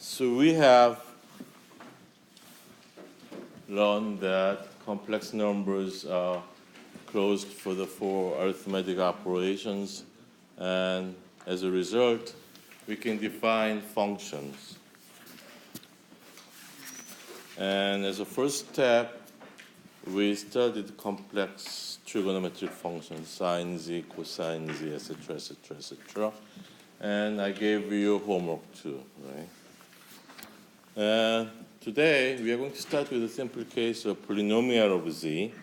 So we have learned that complex numbers are closed for the four arithmetic operations, and as a result, we can define functions. And as a first step, we studied complex trigonometric functions, sine z, cosine z, etc., etc., etc. And I gave you homework too, right? And today we are going to start with a simple case of polynomial of z.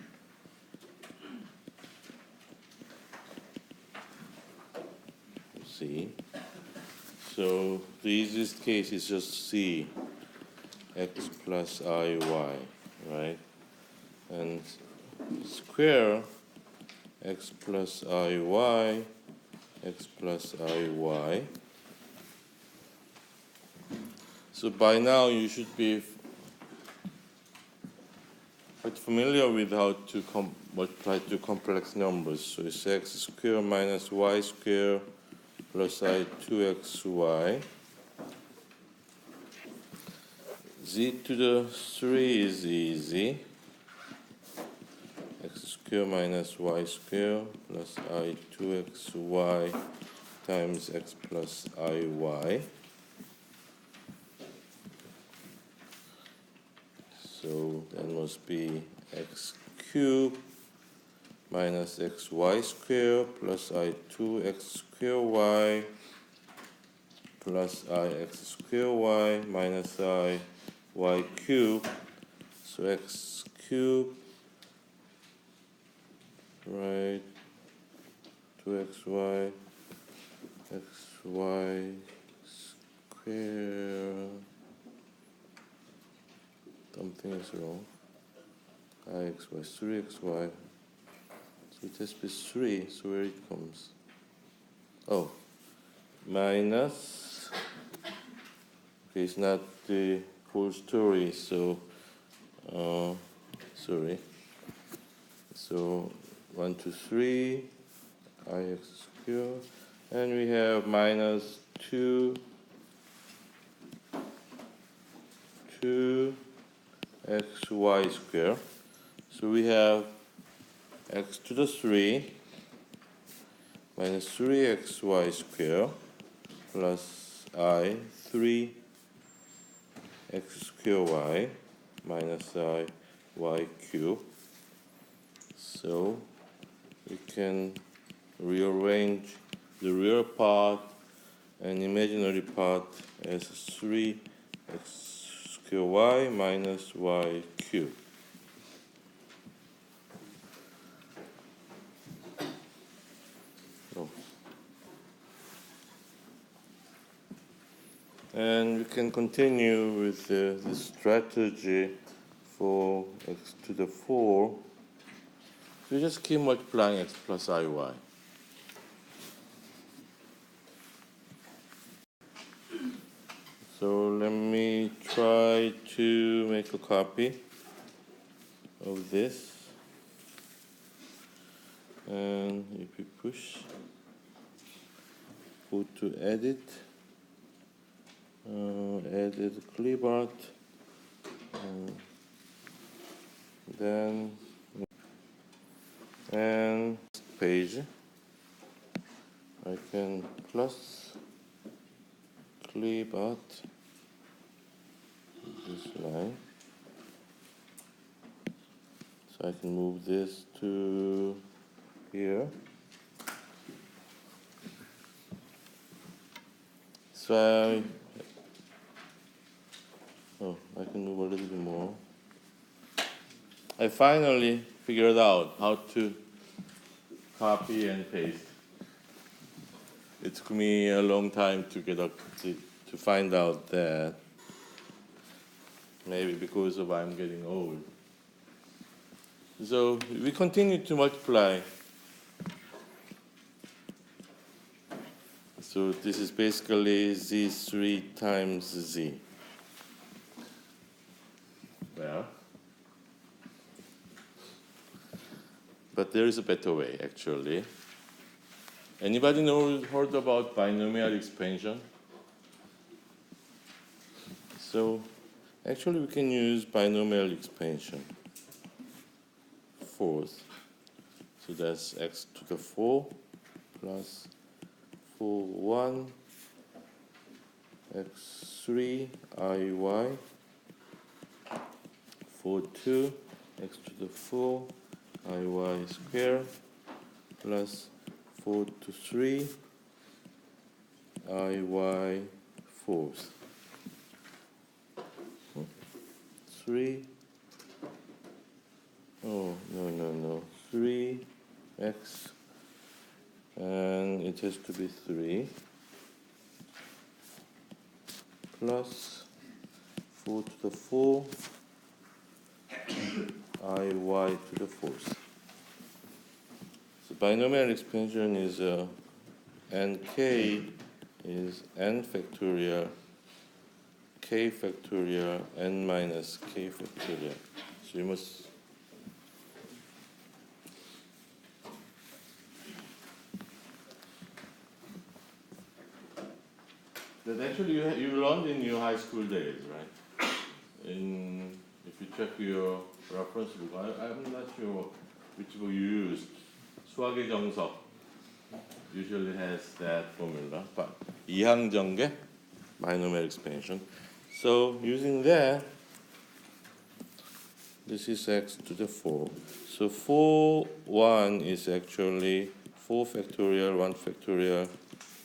So the easiest case is just c, x plus I, y, right? And square x plus I, y, x plus I, y. So by now you should be quite familiar with how to multiply two complex numbers. So it's x squared minus y squared plus I 2xy. Z to the 3 is easy. X squared minus y squared plus I 2xy times x plus iy. So that must be x cubed minus xy squared plus I 2x squared y plus I x squared y minus I y cubed. So x cubed, right, 2xy, xy squared. Something is wrong. Ixy, 3xy. So it has to be 3, so where it comes? Oh, minus. Okay, it's not the whole story, so sorry. So 1, 2, 3, ix squared, and we have minus 2 xy squared. So we have x to the 3 minus 3xy squared plus I 3 x squared y minus I y cubed. So we can rearrange the real part and imaginary part as 3x squared y minus y cubed. And we can continue with the strategy for x to the 4. So we just keep multiplying x plus iy. So let me try to make a copy of this. And if we push, go to edit. Edit clipart, then and page I can plus clipart this line, so I can move this to here. So I can move a little bit more. I finally figured out how to copy and paste. It took me a long time to get up to find out that, maybe because of I'm getting old. So we continue to multiply. So this is basically z3 times z. Well, but there is a better way, actually. Anybody heard about binomial expansion? So actually we can use binomial expansion. Fourth. So that's x to the 4 plus 4, 1, x3, iy, 4, 2, x to the 4, iy square, plus 4 to 3, iy fourth. 3, oh, no, 3x, and it has to be 3, plus 4 to the 4, iy to the fourth. So binomial expansion is nk is n factorial, k factorial, n minus k factorial. So you must that actually you learned in your high school days, right? If you check your reference book, I'm not sure which book you used. 수학의 정석 usually has that formula, but 이항전개, binomial expansion. So using that, this is x to the 4. So 4, 1 is actually 4 factorial, 1 factorial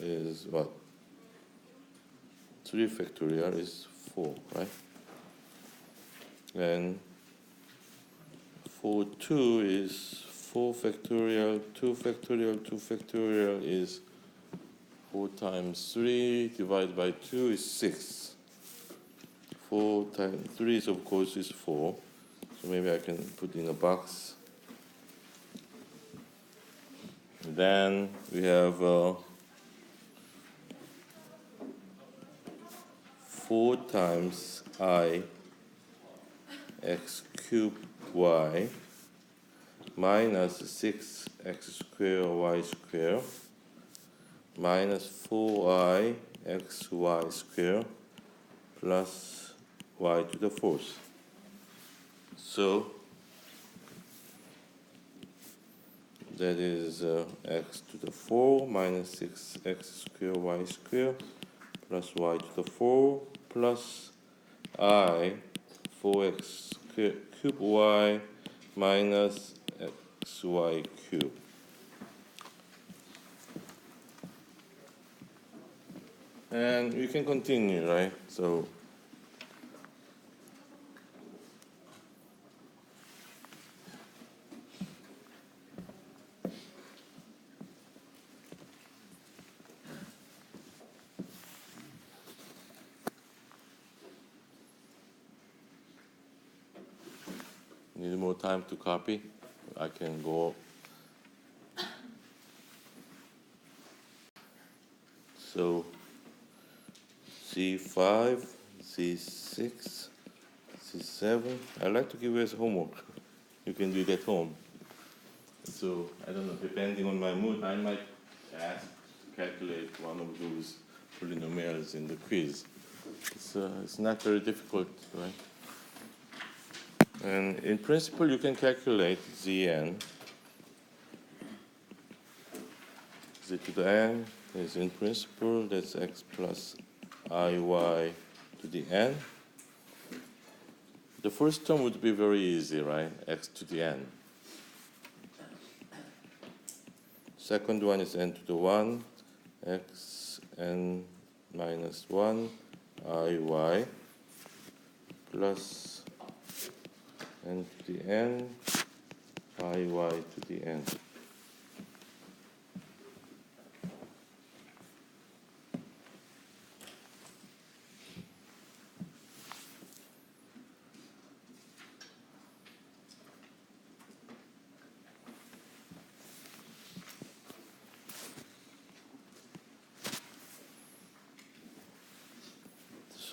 is what? 3 factorial is 4, right? And 4, 2 is 4 factorial, 2 factorial, 2 factorial is 4 times 3 divided by 2 is 6. 4 times 3 is, of course, is 4. So maybe I can put in a box. Then we have 4 times I x cubed y minus 6x squared y squared minus 4i xy squared plus y to the fourth. So that is x to the 4 minus 6x squared y squared plus y to the 4 plus I 4x cube y minus xy cube. And we can continue, right? So need more time to copy? I can go. So C5, C6, C7. I like to give you as homework. You can do it at home. So I don't know, depending on my mood, I might ask to calculate one of those polynomials in the quiz. It's not very difficult, right? And in principle, you can calculate Zn. Z to the n is in principle, that's x plus iy to the n. The first term would be very easy, right? X to the n. Second one is n to the 1, x n minus 1, iy plus n to the n, iy to the n.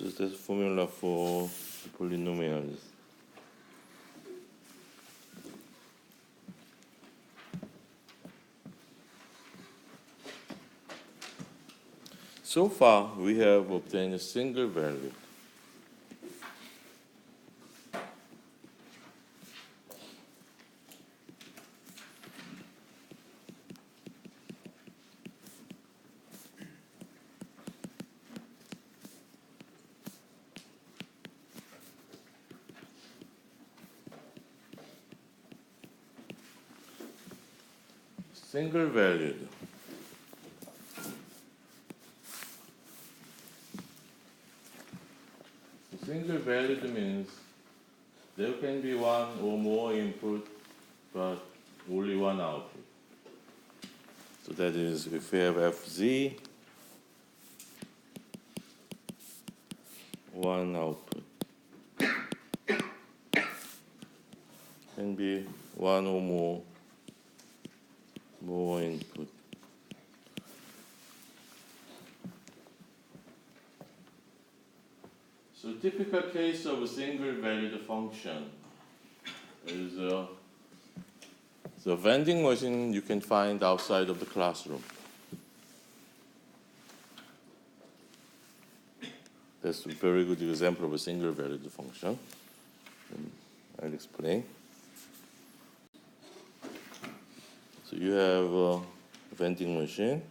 This is the formula for polynomials. So far, we have obtained a single value. single valued. Single valued means there can be one or more input, but only one output. So that is, if we have fz, one output. Can be one or more input. So typical case of a single valued function is the vending machine you can find outside of the classroom. That's a very good example of a single valued function. And I'll explain. So you have a vending machine.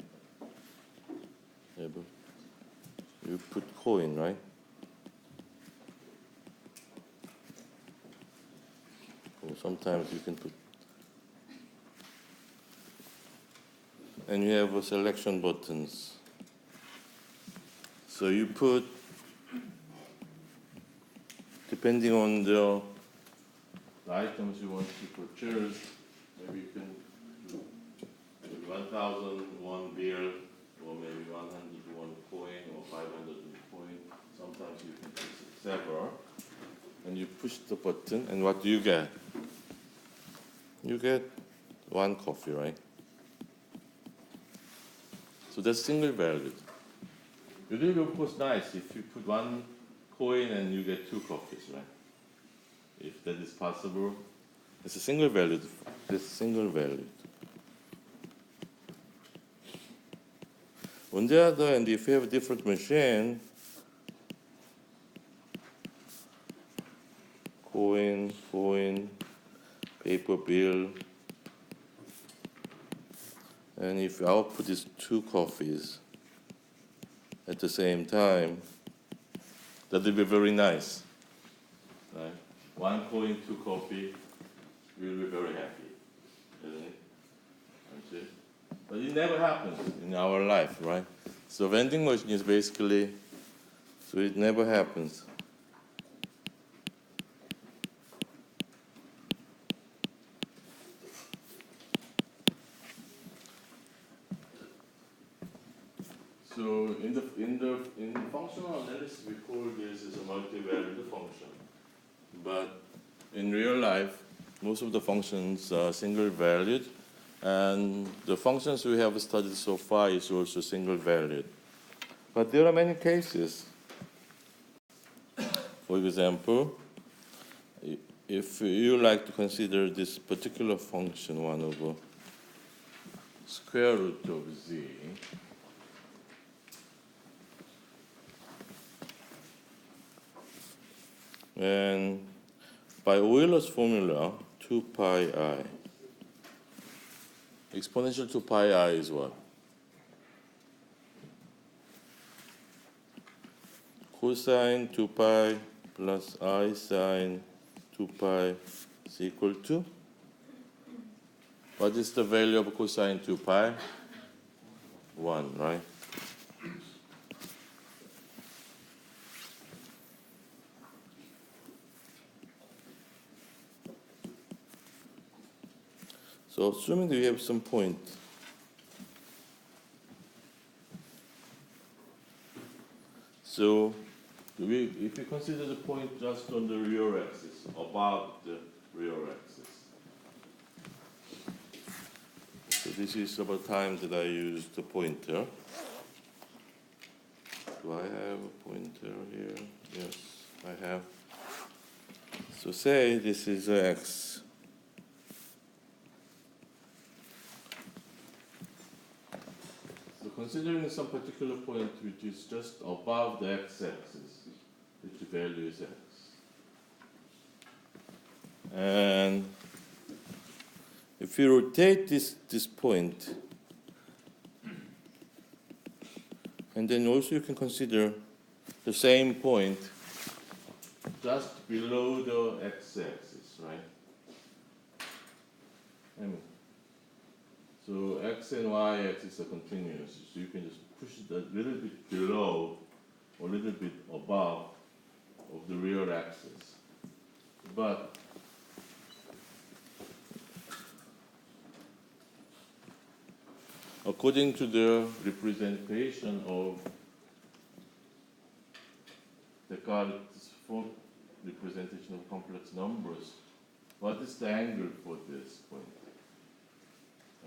You put coin, right? Or sometimes you can put. And you have selection buttons. So you put, depending on the items you want to purchase, maybe you can do 1,001 bill, or maybe 101 coin, or 500 coin. Sometimes you can put several. And you push the button, and what do you get? You get one coffee, right? So that's single valued. It will be, of course, nice if you put one coin and you get two coffees, right? If that is possible, it's a single valued. It's single valued. On the other hand, if you have a different machine, coin, paper bill, and if output is two coffees at the same time, that will be very nice, right? One coin, two coffee, we'll be very happy, isn't it? Aren't you? But it never happens in our life, right? So vending machine is basically, so it never happens. So in functional analysis, we call this as a multi-valued function. But in real life, most of the functions are single-valued, and the functions we have studied so far is also single-valued. But there are many cases. For example, if you like to consider this particular function 1 over square root of z, and by Euler's formula, 2 pi I. Exponential 2 pi I is what? Cosine 2 pi plus I sine 2 pi is equal to? What is the value of cosine 2 pi? 1, right? So assuming that we have some point, so if we consider the point just on the real axis, above the real axis. So this is about time that I use the pointer. Do I have a pointer here? Yes, I have. So say this is x. Considering some particular point which is just above the x-axis, which value is x. And if you rotate this point, and then also you can consider the same point just below the x-axis, right? So x and y axis are continuous, so you can just push it a little bit below or a little bit above of the real axis. But according to the representation of Descartes' form representation of complex numbers, what is the angle for this point?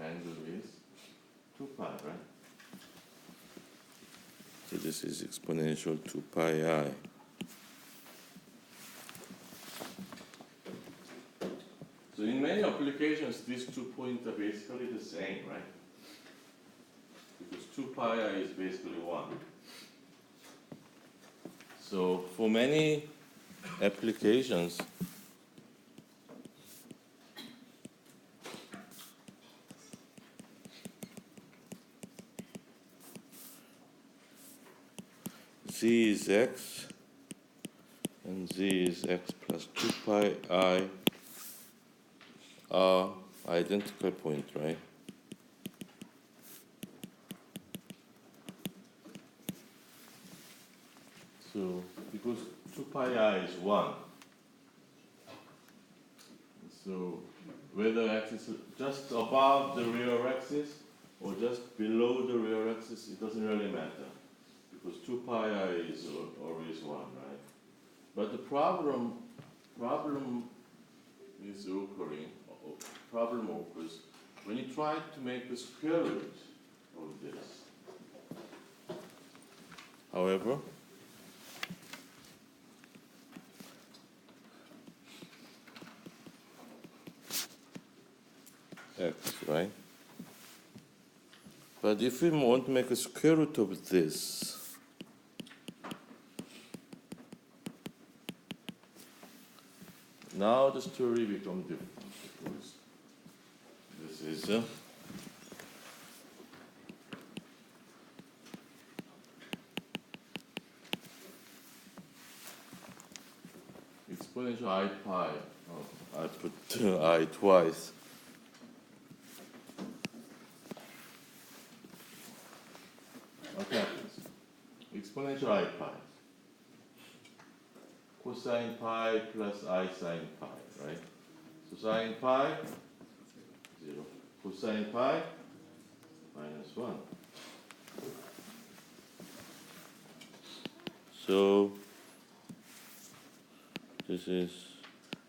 Angle is 2 pi, right? So this is exponential 2 pi I. So in many applications, these 2 points are basically the same, right? Because 2 pi I is basically 1. So for many applications, z is x and z is x plus 2 pi I are identical point, right? So because 2 pi I is 1, so whether x is just above the real axis or just below the real axis, it doesn't really matter. Because 2 pi I is always 1, right? But the problem is occurs when you try to make the square root of this. However, x, right? But if we want to make a square root of this, now the story becomes different. Because this is exponential I pi. Oh, I put I twice. What happens? Exponential I pi. Cosine pi plus I sine pi, right? So sine pi, 0. Cosine pi, minus 1. So this is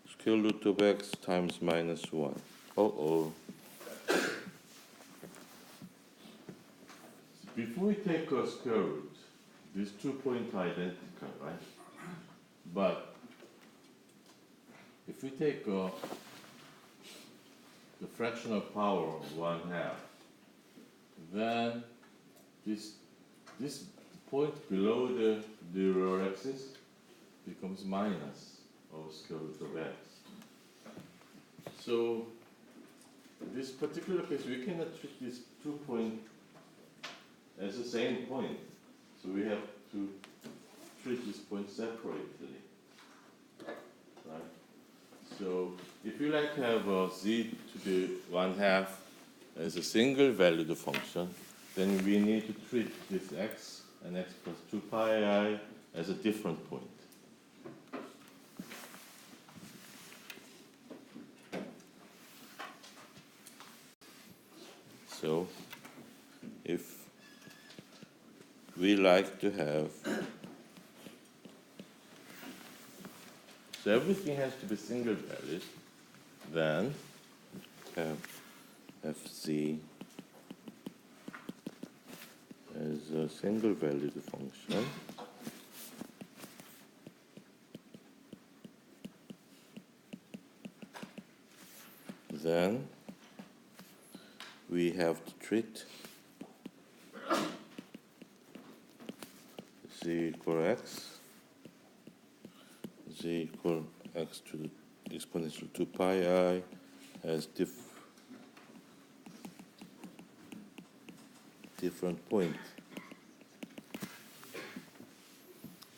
square root of x times minus 1. Uh-oh. Before we take a square root, these 2 points are identical, right? But if we take the fractional power of 1/2, then this point below the real axis becomes minus of square root of x. So in this particular case, we cannot treat these 2 points as the same point. So we have to treat this point separately. Right? So if you like to have a z to the 1/2 as a single valued function, then we need to treat this x and x plus 2 pi I as a different point. So if we like to have, so everything has to be single valued, then have fz as a single valued function. Then we have to treat z equal x, z equal x to the exponential 2 pi I as different point.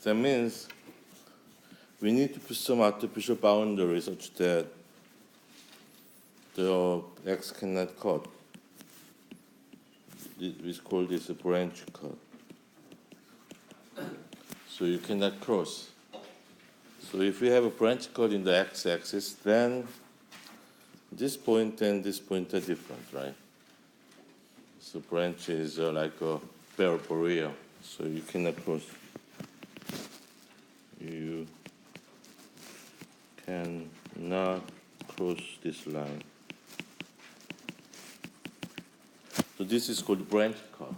That means we need to put some artificial boundary such that the x cannot cut. we call this a branch cut. So you cannot cross. So if we have a branch cut in the x-axis, then this point and this point are different, right? So branches are like a barrier, so you cannot cross. You cannot cross this line. So this is called branch cut.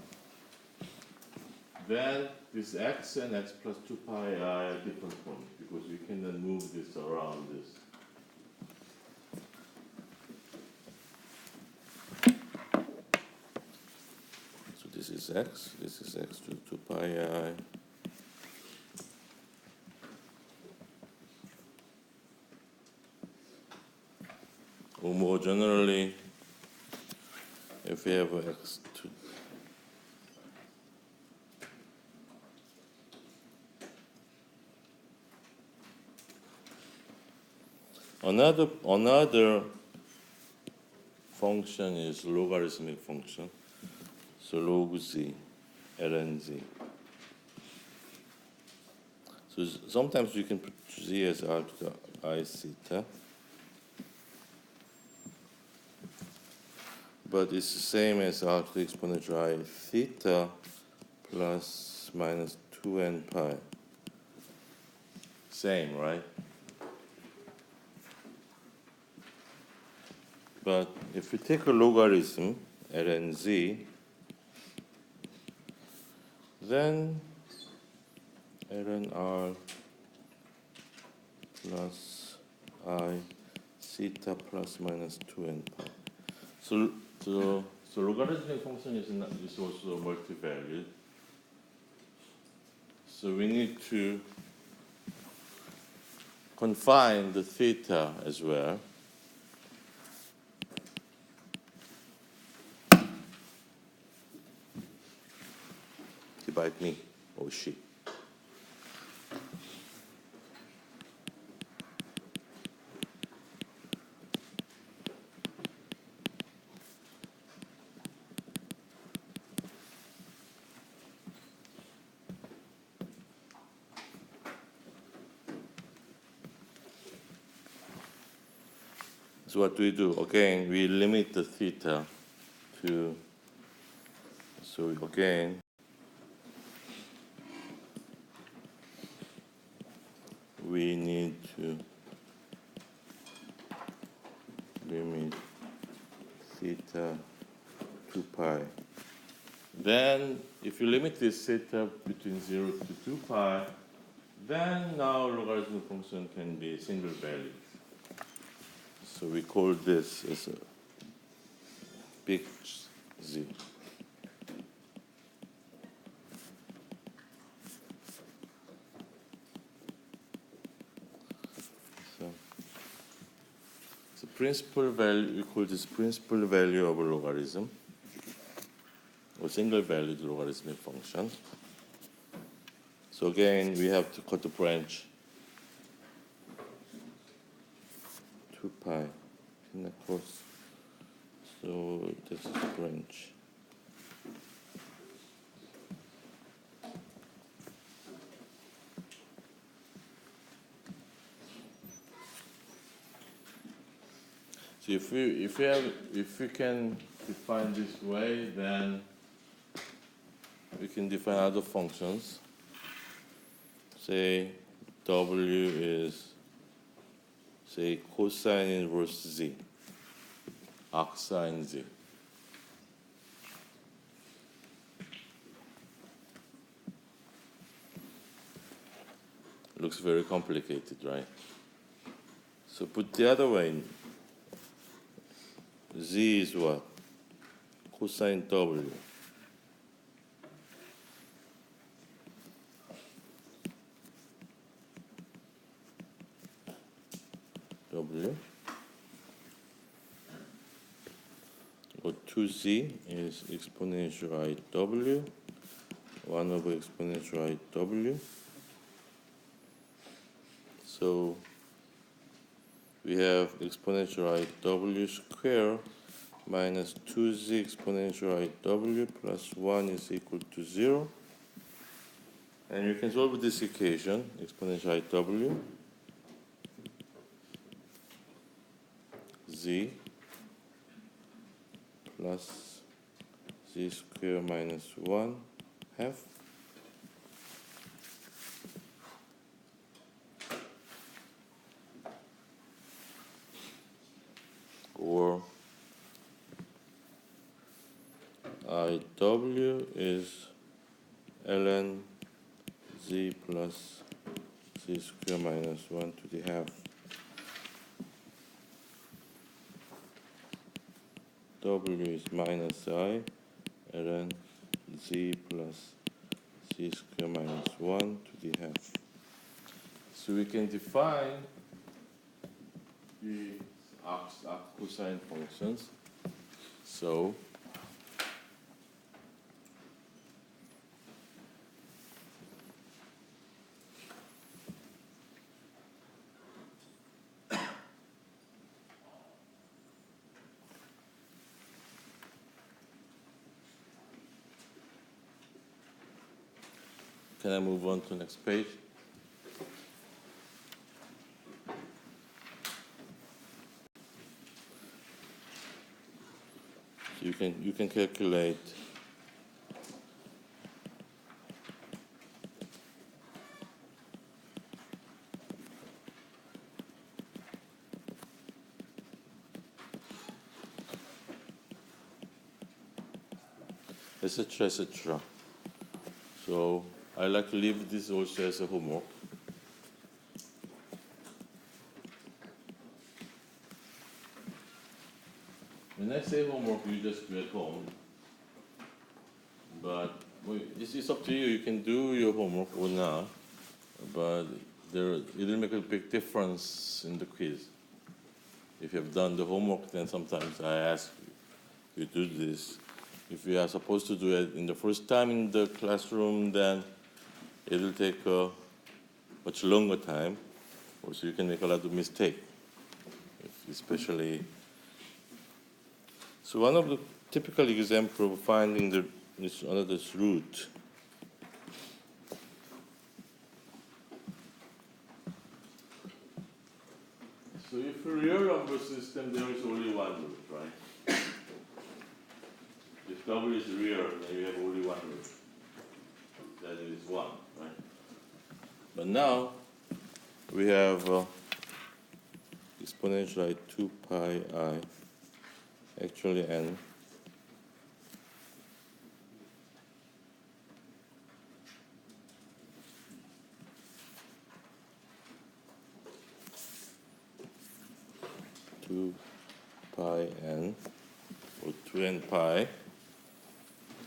Then this x and x plus 2 pi are at different points because we cannot move this around this. So this is x to 2 pi I. Or more generally, if we have x to another function is logarithmic function. So log z, ln z. So sometimes you can put z as r to the I theta. But it's the same as r to the exponential I theta plus minus 2n pi. Same, right? But if we take a logarithm, ln z, then ln r plus I theta plus minus 2n pi. So logarithmic function is also multivariate. So we need to confine the theta as well. Divide me, oh shit. So what do we do? Again, we limit the theta to, so again, we need to limit theta 2 pi. Then, if you limit this theta between 0 to 2 pi, then now logarithmic function can be single valued. So we call this as a big Z. So principal value, we call this principal value of a logarithm, or single valued logarithmic function. So again, we have to cut the branch 2 pi and across. So this is branch. So if we can define this way, then we can define other functions. Say W is, say, cosine inverse Z, arcsine Z. Looks very complicated, right? So put the other way. Z is what? Cosine W. W. Or 2Z is exponential I W. 1 over exponential I W. So we have exponential I W square minus 2z exponential iw plus 1 is equal to 0. And you can solve this equation, exponential iw, z plus z squared minus 1 half or iw is ln z plus z squared minus 1 to the half. W is minus I ln z plus z squared minus 1 to the half. So we can define the arc cosine functions. So can I move on to the next page? You can calculate etc. etc. So I like to leave this also as a homework. When I say homework, you just do at home. But it's up to you. You can do your homework or not. But it'll make a big difference in the quiz. If you have done the homework, then sometimes I ask you to do this. If you are supposed to do it in the first time in the classroom, then it'll take a much longer time. Also, you can make a lot of mistakes, especially. So one of the typical example of finding this another's root. So if a real number system, there is only one root, right? If W is real, then you have only one root. That is 1, right? But now we have exponential 2 pi I, actually n, pi n or 2n pi.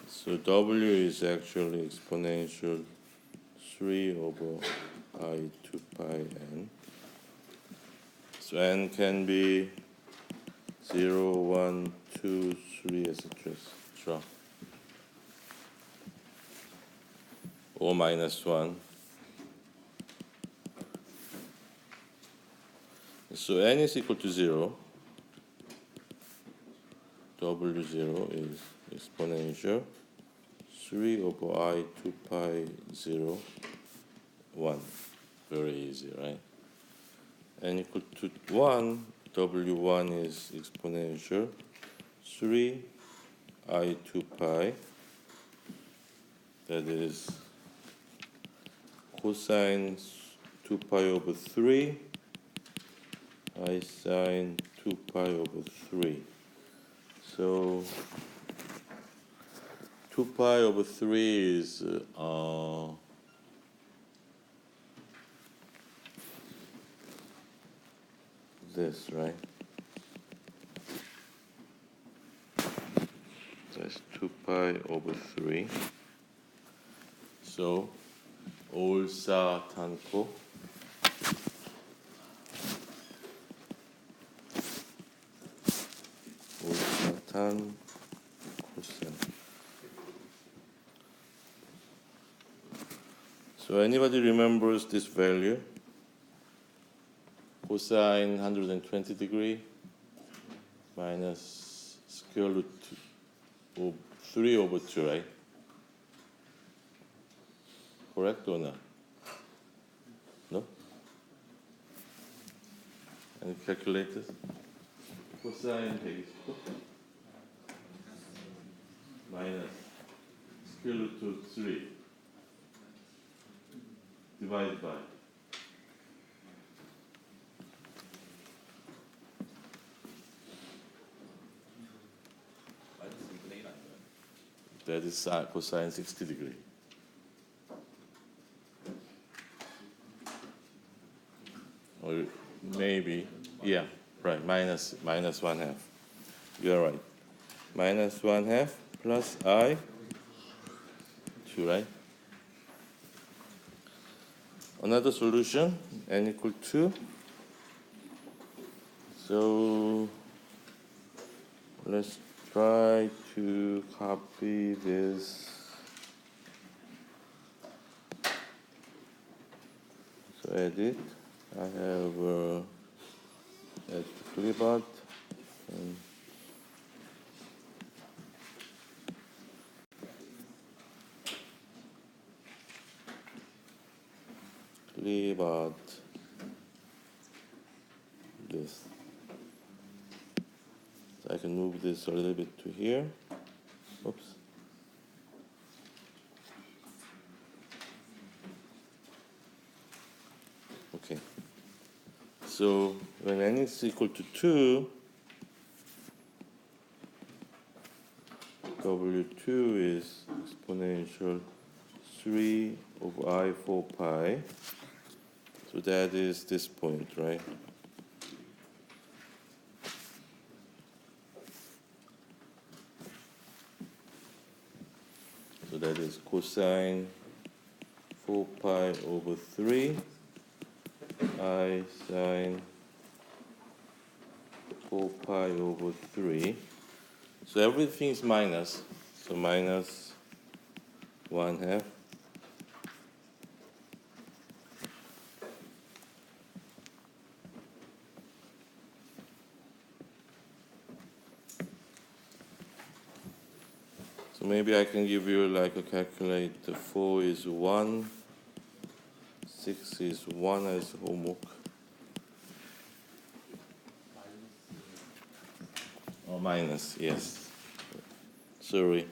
So W is actually exponential 3 over I 2 pi n. So n can be 0, 1, 2, 3, etc. Or minus 1. So n is equal to 0. W0 is exponential 3 over I 2 pi 0, 1. Very easy, right? N equal to 1, W1 is exponential 3 I 2 pi. That is cosine 2 pi over 3 I sine 2 pi over 3. So 2 pi over 3 is this, right? That's 2 pi over 3. So 옳사탄코 옳사탄 코사인. So anybody remembers this value? Cosine 120 degree minus square root of 3 over 2, right? Correct or not? No? And calculate this. Cosine 120 minus square root of 3 divided by that is cosine 60 degree. Or maybe, yeah, right, minus 1/2. You're right. Minus 1/2 plus I, 2, right? Another solution, n equal 2. So let's try to copy this. So edit. I have at clipart and clipart this. So I can move this a little bit to here. Oops. Okay. So when n is equal to 2, W2 is exponential 3 over I 4 pi. So that is this point, right? So that is cosine 4 pi over 3 I sine 4 pi over 3. So everything is minus. So minus 1/2. So maybe I can give you like a calculator. 4 is 1. 6 is 1 as homework. Oh, minus, yes. Sorry.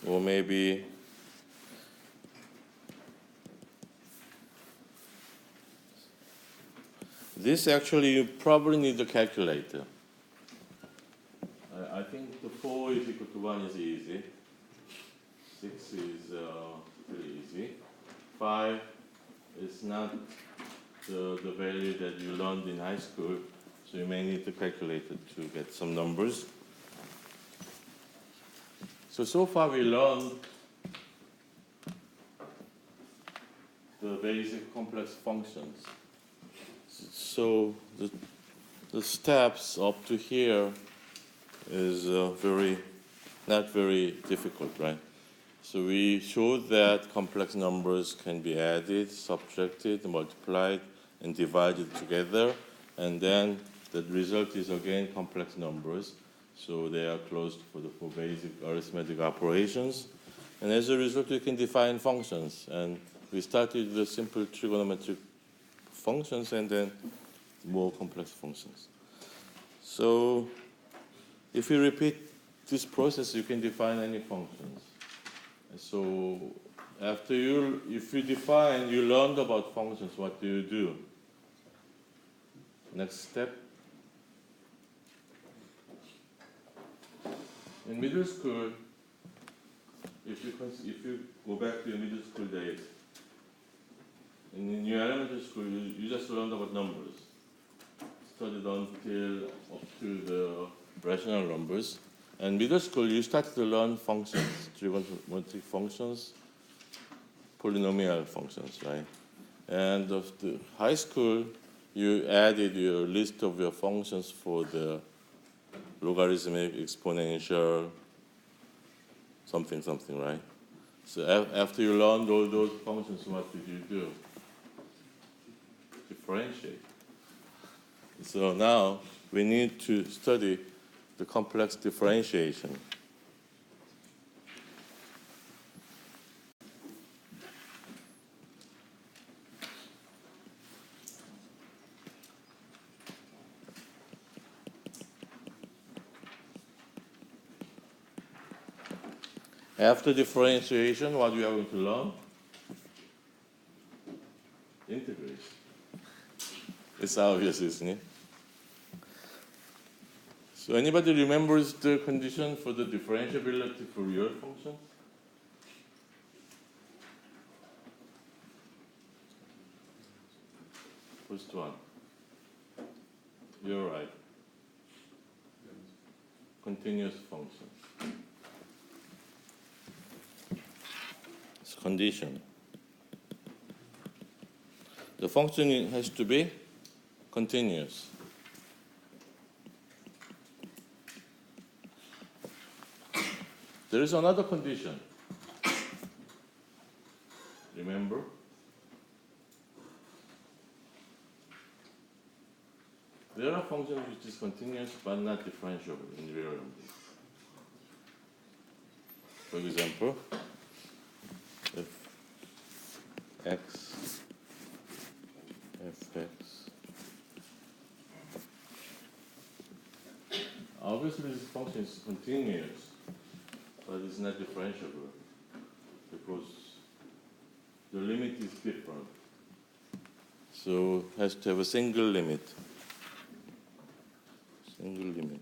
Or maybe this actually you probably need a calculator. I think the 4 is equal to 1 is easy. 6 is pretty easy. 5 is not the value that you learned in high school, so you may need to calculate it to get some numbers. So far we learned the basic complex functions. So the steps up to here is not very difficult, right? So we showed that complex numbers can be added, subtracted, multiplied, and divided together, and then the result is again complex numbers. So they are closed for basic arithmetic operations. And as a result, you can define functions. And we started with the simple trigonometric functions and then more complex functions. So if you repeat this process, you can define any functions. So if you define, you learned about functions, what do you do? Next step. In middle school, if you go back to your middle school days, in your elementary school, you just learned about numbers. Studied until up to the rational numbers. And middle school, you started to learn functions, trigonometric functions, polynomial functions, right? And of the high school, you added your list of your functions for the logarithmic, exponential, something, right? So after you learned all those functions, what did you do? Differentiate. So now we need to study the complex differentiation. After differentiation, what we are going to learn? Integration. It's obvious, isn't it? So anybody remembers the condition for the differentiability for real functions? First one. You're right. Continuous functions. It's a condition. The function has to be continuous. There is another condition. Remember? There are functions which is continuous but not differentiable in real numbers. For example, if x, fx, obviously this function is continuous, but it's not differentiable because the limit is different. So it has to have a single limit. Single limit.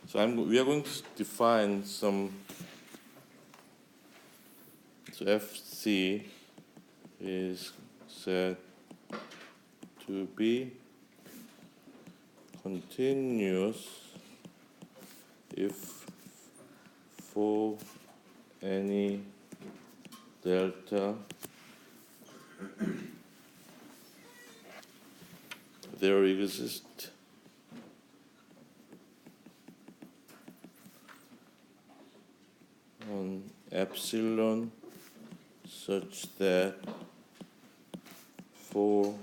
So we are going to define some. So FC is said to be continuous if for any delta there exists an epsilon such that for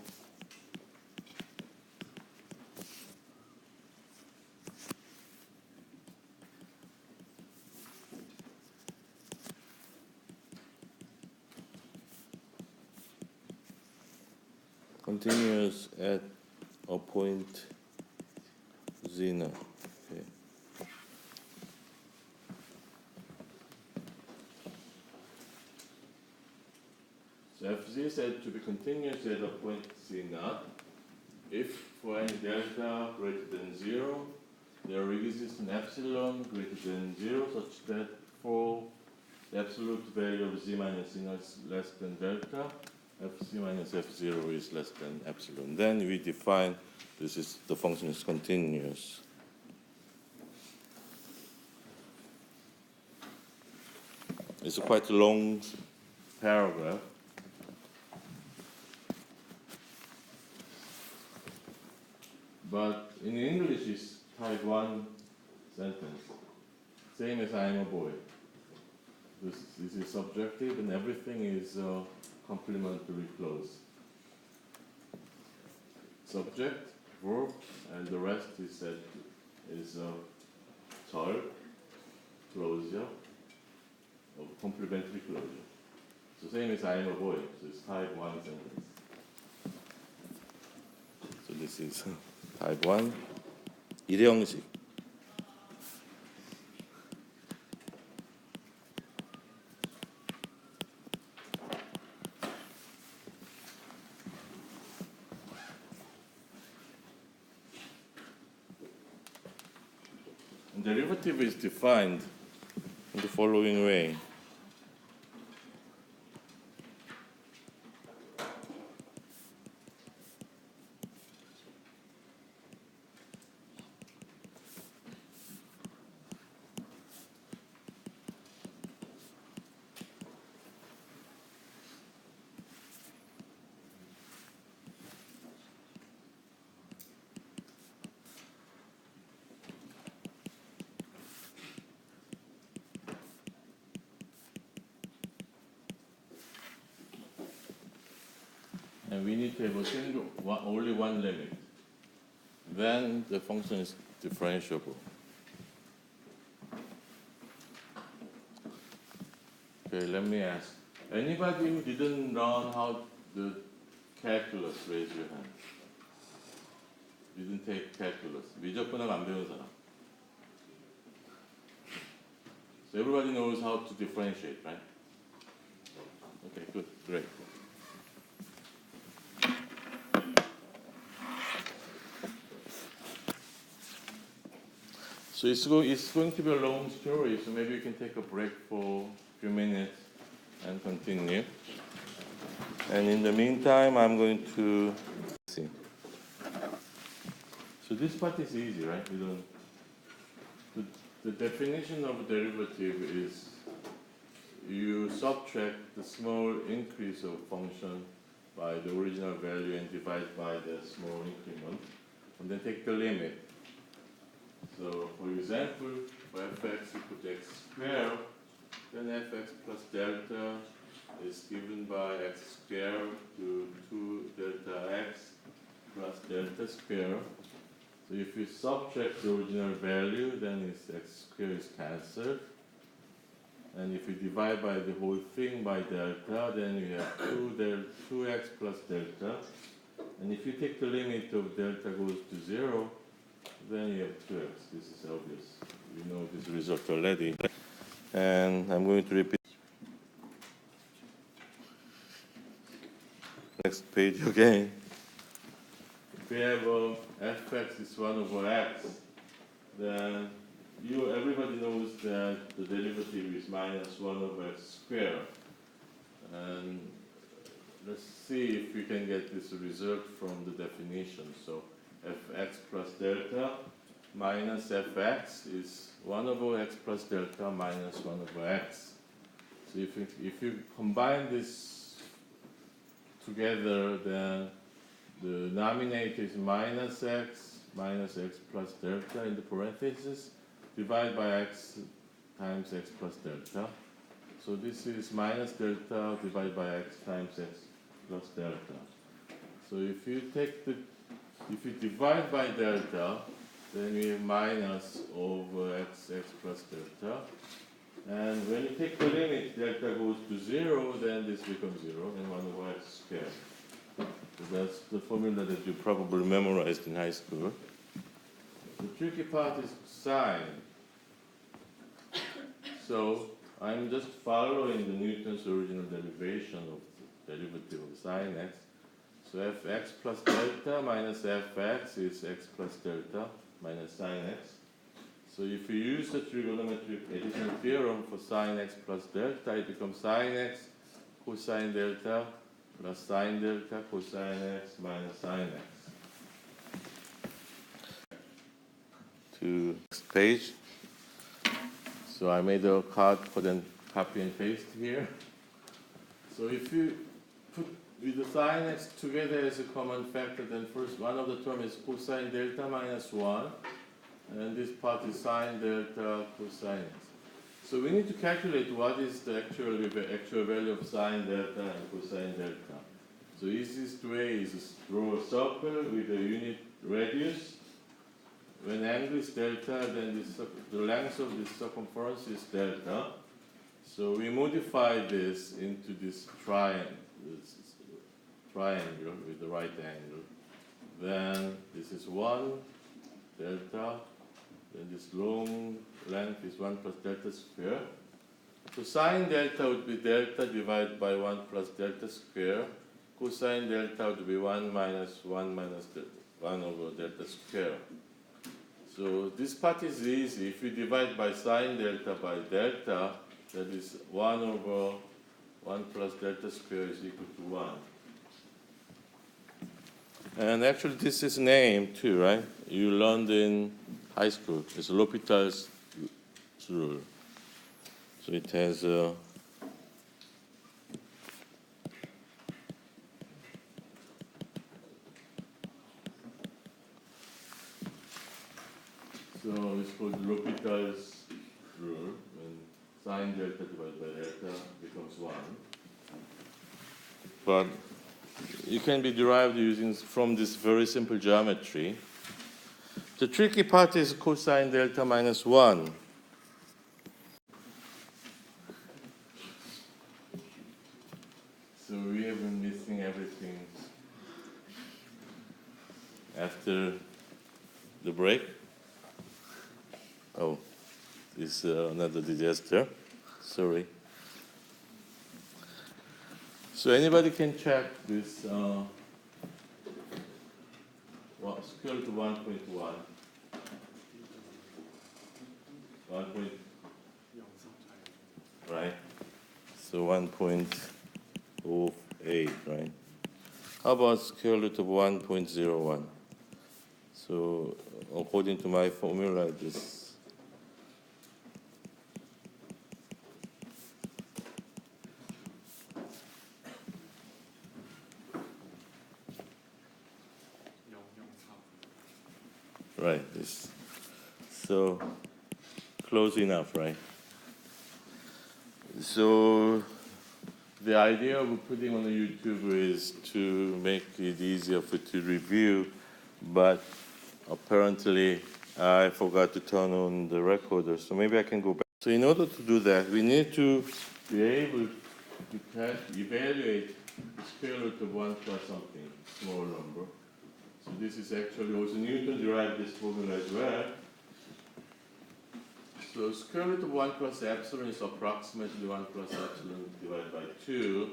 continuous at a point zeta. Okay. So Fz is said to be continuous at a point zeta if for any delta greater than 0 there exists an epsilon greater than 0 such that for the absolute value of z minus zeta is less than delta, fc minus f0 is less than epsilon. Then we define the function is continuous. It's a quite long paragraph. But in English it's type 1 sentence. Same as I am a boy. This is subjective and everything is complementary clause. Subject, verb, and the rest is said is 절, closure, of complementary closure. So same as I am a boy. So it's type 1 sentence. So this is type 1 일회형식. Derivative is defined in the following way. and we need to have only one limit. Then the function is differentiable. Okay, let me ask. Anybody who didn't learn how the calculus, raise your hand. Didn't take calculus. 미적분학 안 배운 사람. So everybody knows how to differentiate, right? Okay, good, great. So it's going to be a long story, so maybe you can take a break for a few minutes and continue. And in the meantime, I'm going to see. So this part is easy, right? The definition of a derivative is you subtract the small increase of function by the original value and divide by the small increment, and then take the limit. So, for example, for fx equals x squared, then fx plus delta is given by x squared to 2 delta x plus delta squared. So if you subtract the original value, then it's x squared is cancelled. And if you divide by the whole thing by delta, then you have 2x plus delta. And if you take the limit of delta goes to 0, then you have 2x. This is obvious. We know this result already. And I'm going to repeat. Next page again. If we have fx is 1 over x, then everybody knows that the derivative is minus 1 over x squared. And let's see if we can get this result from the definition. So fx plus delta minus fx is 1 over x plus delta minus 1 over x. So if you combine this together, then the denominator is minus x plus delta in the parentheses, divide by x times x plus delta. So this is minus delta divided by x times x plus delta. So if you divide by delta, then we have minus over x plus delta. And when you take the limit, delta goes to 0, then this becomes 0, and 1 over x squared. So that's the formula that you probably memorized in high school. The tricky part is sign. So I'm just following the Newton's original derivation of the derivative of sine x. So fx plus delta minus fx is x plus delta minus sine x. So if you use the trigonometric addition theorem for sine x plus delta, it becomes sine x cosine delta plus sine delta cosine x minus sine x. To next page. So I made a card for them copy and paste here. So if you put with the sine x together as a common factor, then first one of the term is cosine delta minus 1, and this part is sine delta cosine x. So we need to calculate what is the actual value of sine delta and cosine delta. So easiest way is to draw a circle with a unit radius. When angle is delta, then the length of this circumference is delta. So we modify this into this triangle with the right angle. Then this is 1 delta. Then this long length is 1 plus delta square. So sine delta would be delta divided by 1 plus delta square. Cosine delta would be 1 minus 1 minus 1 over delta square. So this part is easy. If you divide by sine delta by delta, that is 1 over 1 plus delta square is equal to 1. And actually this is named too, right? You learned in high school. It's L'Hopital's rule. So it has so it's called L'Hopital's rule. When sine delta divided by delta becomes 1. But you can be derived using from this very simple geometry. The tricky part is cosine delta minus 1. So we have been missing everything after the break. Oh, this is another disaster. Sorry. So anybody can check this square root of 1.1. 1. Right? So 1.08, right? How about square root of 1.01? So according to my formula, this right, this so close enough, right? So the idea of putting on the YouTube is to make it easier for to review, but apparently I forgot to turn on the recorder, so maybe I can go back. So in order to do that, we need to be able to evaluate the square root of 1 plus something, small number. So this is actually also Newton derived this formula as well. So square root of 1 plus epsilon is approximately 1 plus epsilon divided by 2.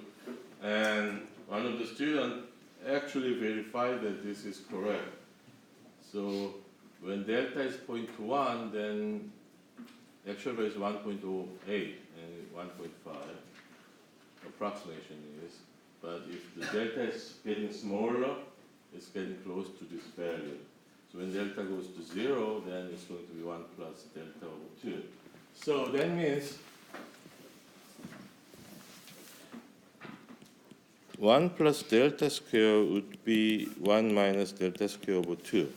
And one of the students actually verified that this is correct. So when delta is 0.1, then actual value is 1.08 and 1.5. Approximation is. But if the delta is getting smaller, it's getting close to this value. So when delta goes to 0, then it's going to be 1 plus delta over 2. So that means 1 plus delta square would be 1 minus delta square over 2.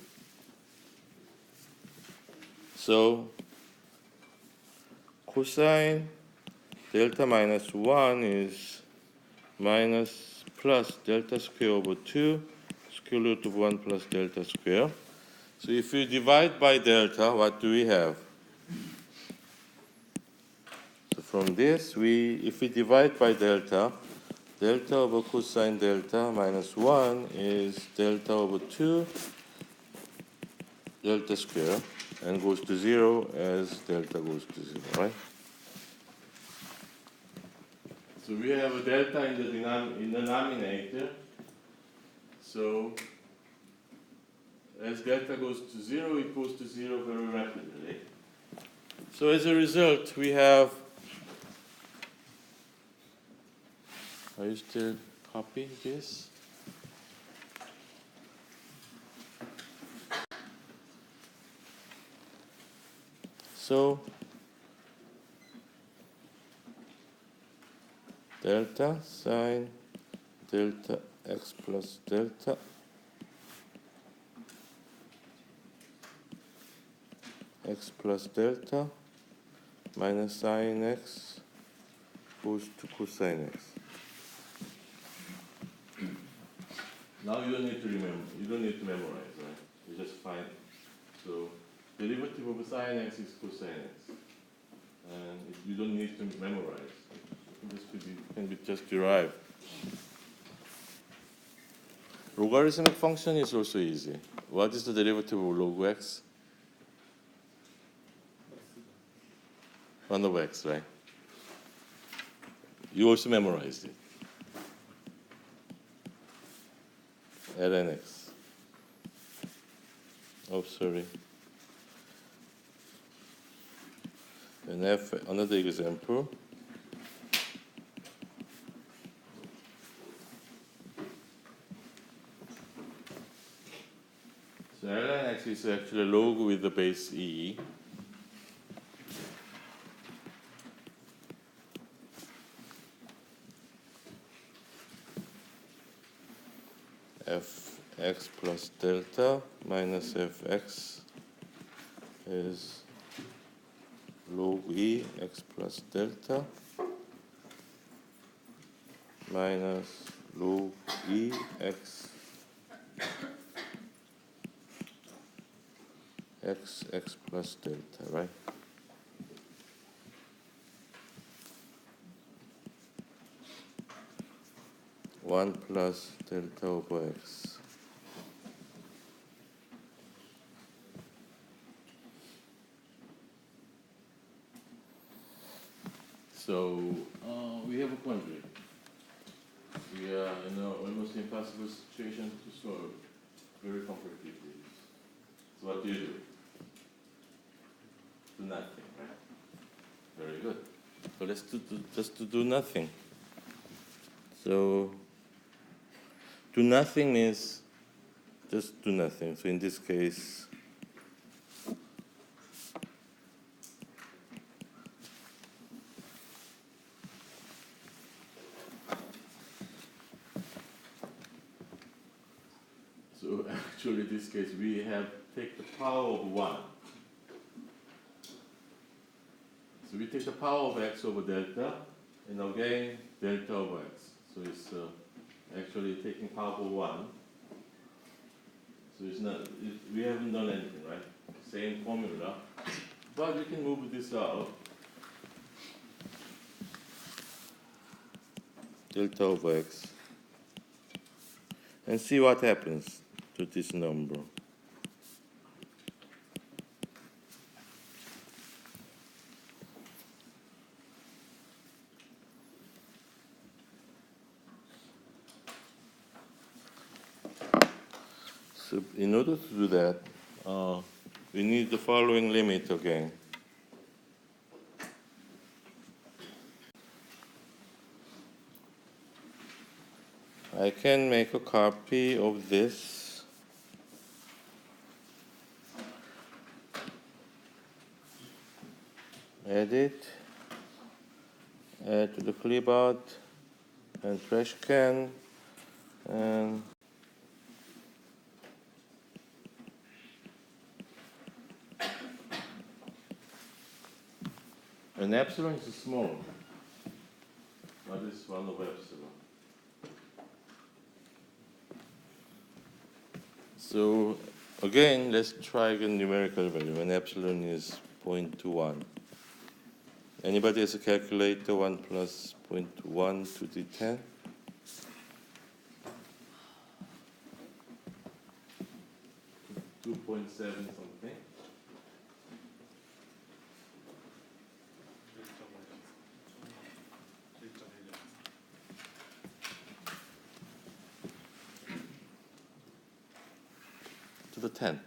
So cosine delta minus 1 is minus plus delta square over 2, square root of 1 plus delta square. So if we divide by delta, what do we have? So from this, if we divide by delta, delta over cosine delta minus 1 is delta over 2 delta square, and goes to 0 as delta goes to 0, right? So we have a delta in the denominator. So as delta goes to 0, it goes to 0 very rapidly. So as a result, we have, are you still copying this? So delta sine delta x plus delta x plus delta minus sine x goes to cosine x. Now you don't need to remember, you don't need to memorize, right? You just find. So derivative of sine x is cosine x. And you don't need to memorize. This can be just derived. Logarithmic function is also easy. What is the derivative of log x? 1 over x, right? You also memorized it. ln x. Oh, sorry. And another example. So ln x is actually log with the base e. Fx plus delta minus fx is log e x plus delta minus log E x plus delta, right? One plus delta over x. So we have a quandary. We are in an almost impossible situation to solve very complicated. So what do you do? Do nothing, right? Very good. So let's just do nothing. So do nothing means just do nothing. So in this case, so actually in this case we have take the power of 1. So we take the power of x over delta, and again delta over x. So it's actually taking power of 1. So it's not, we haven't done anything, right? Same formula. But we can move this out. Delta over x. And see what happens to this number. So in order to do that, we need the following limit again. I can make a copy of this. Edit, add to the clipboard and trash can, and epsilon is small. What is 1 over epsilon? So again, let's try again numerical value when epsilon is 0.21. Anybody has a calculator? 1 plus 0.1 to the 10? .7 something. To the 10.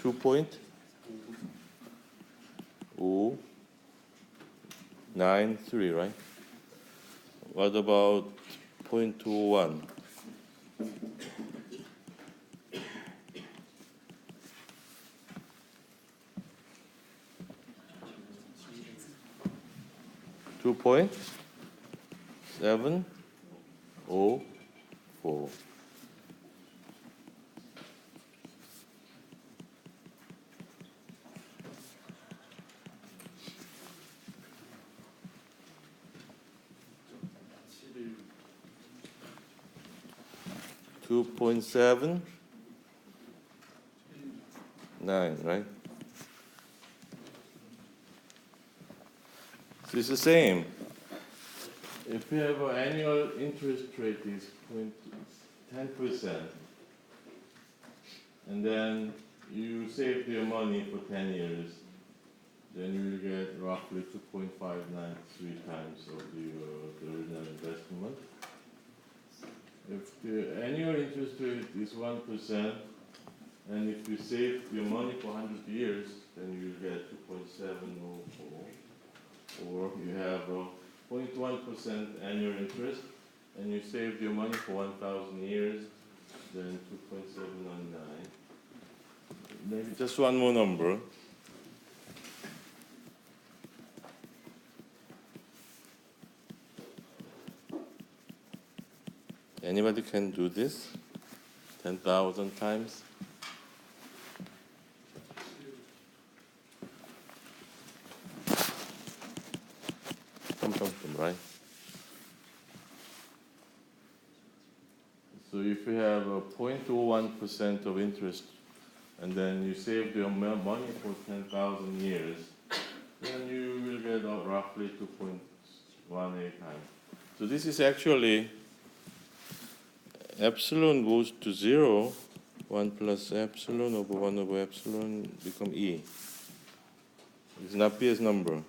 2.093, right? What about 0.21? Two point 704. Two point 7 9, right? So it's the same. If you have an annual interest rate is 10%, and then you save your money for 10 years, then you will get roughly 2.593 times of the original investment. If the annual interest rate is 1%, and if you save your money for 100 years, then you will get 2.704. Or you have a 0.1% annual interest, and you saved your money for 1,000 years, then 2.719. Maybe just one more number. Anybody can do this? 10,000 times? Come. So if you have a 0.01% of interest, and then you save your money for 10,000 years, then you will get roughly 2.18 times. So this is actually epsilon goes to 0, 1 plus epsilon over 1 over epsilon become E. It's Napier's number,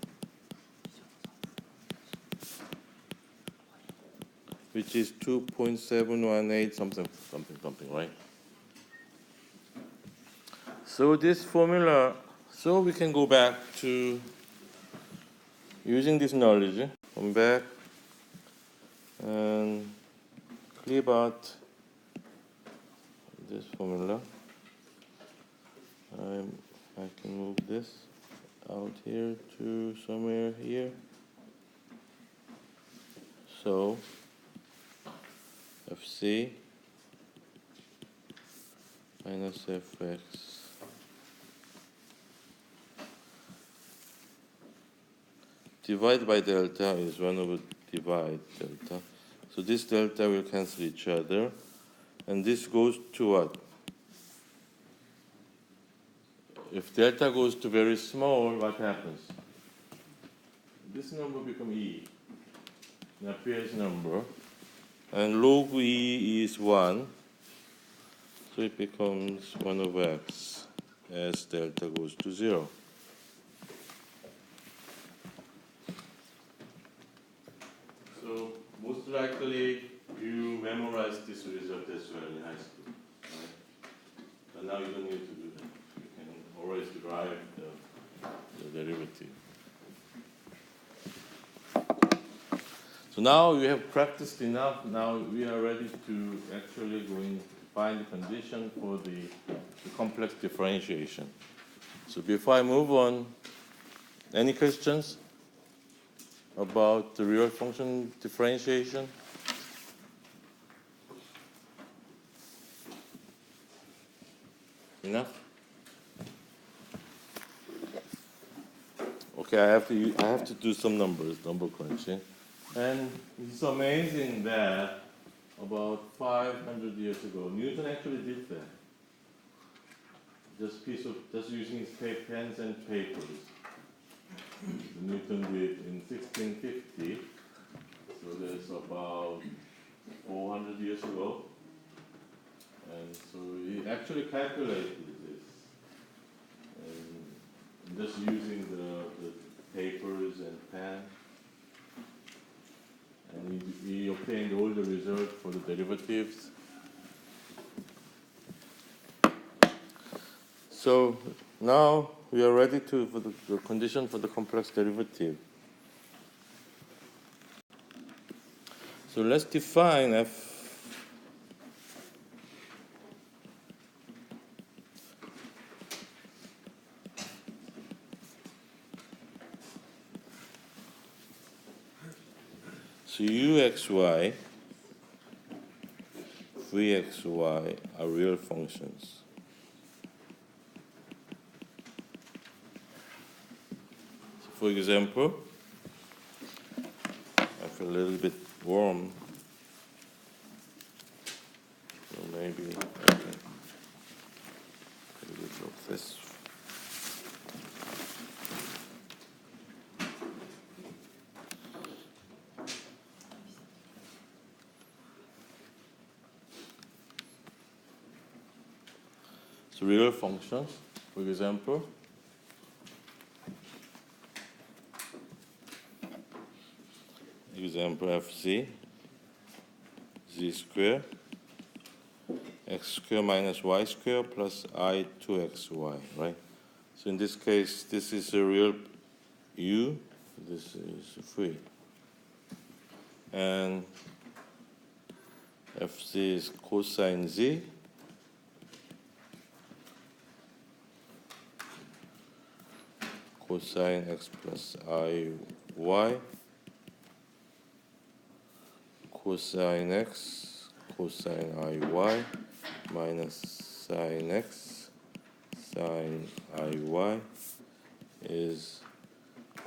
which is 2.718 something, right? So this formula, so we can go back to using this knowledge, come back and clip out this formula. I can move this out here to somewhere here. So FC minus Fx divided by delta is 1 over divide delta. So this delta will cancel each other. And this goes to what? If delta goes to very small, what happens? This number becomes E, Napier's number. And log E is 1. So it becomes 1 over x as delta goes to 0. So most likely you memorize this result as well in high school, right? But now you don't need to do that. You can always derive the derivative. So now you have practiced enough. Now we are ready to actually going to find the condition for the complex differentiation. So before I move on, any questions about the real function differentiation? Enough? Okay, I have to do some numbers, number crunching. And it's amazing that about 500 years ago, Newton actually did that. Just using his pens and papers. Newton did in 1650. So that's about 400 years ago. And so he actually calculated this. And just using the papers and pen. And he obtained all the results for the derivatives. So now we are ready for the condition for the complex derivative. So let's define f. So uxy, vxy are real functions. So for example, I feel a little bit warm, so maybe I can a little bit of this. So real functions, for example, fz, z square, x square minus y square plus I 2xy, right? So in this case, this is a real u, this is free. And fz is cosine z, cosine x plus I y, cosine x, cosine I y, minus sine x, sine I y is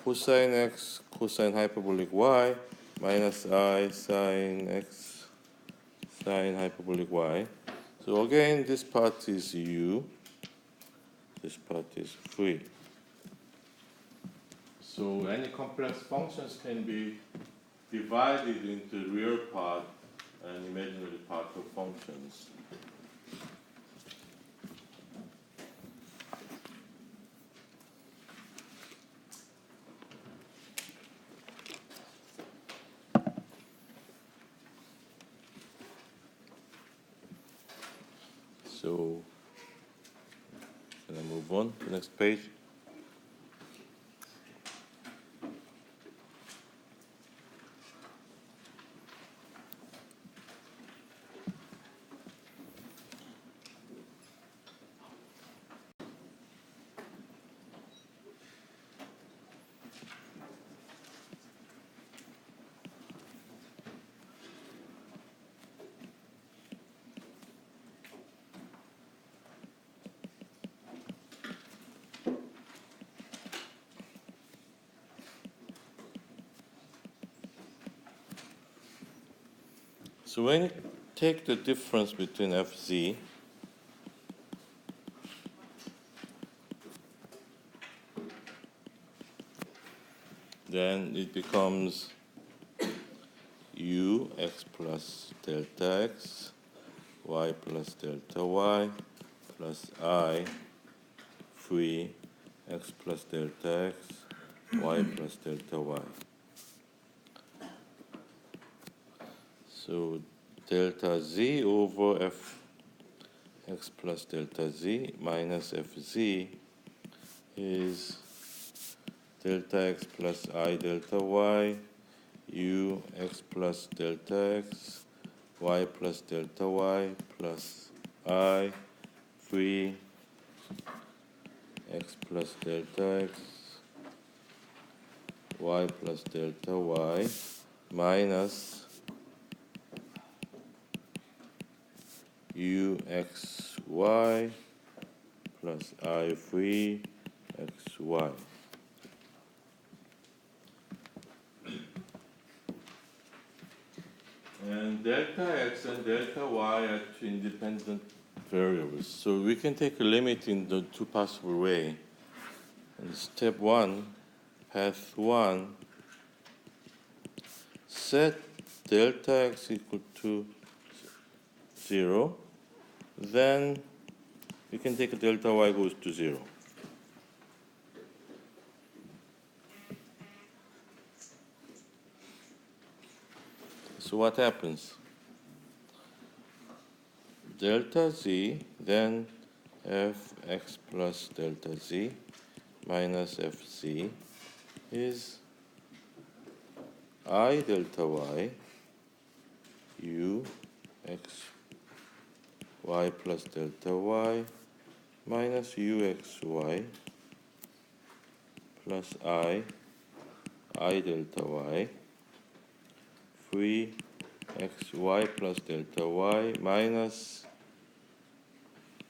cosine x, cosine hyperbolic y, minus I sine x, sine hyperbolic y. So again, this part is u, this part is free. So any complex functions can be divided into real part and imaginary part of functions. So, can I move on to the next page? So when you take the difference between fz then it becomes u x plus delta x, y plus delta y, plus I free x plus delta x, y plus delta y. So delta z over f x plus delta z minus fz is delta x plus I delta y, u x plus delta x, y plus delta y plus I free x plus delta x, y plus delta y minus u x y plus I free x y. And delta x and delta y are two independent variables. So we can take a limit in the two possible way. And step 1, path 1, set delta x equal to 0. Then we can take a delta y goes to 0. So what happens? Delta z, then fx plus delta z minus fz is I delta y u x y plus delta y minus u x y plus I delta y free x y plus delta y minus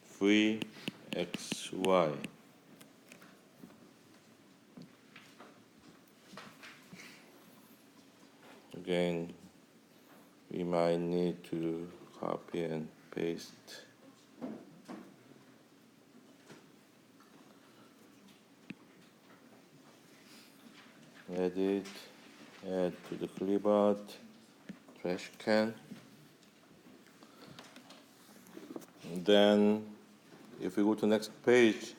free x y. Again, we might need to copy and paste. Edit, add to the clipboard, trash can. And then, if we go to the next page,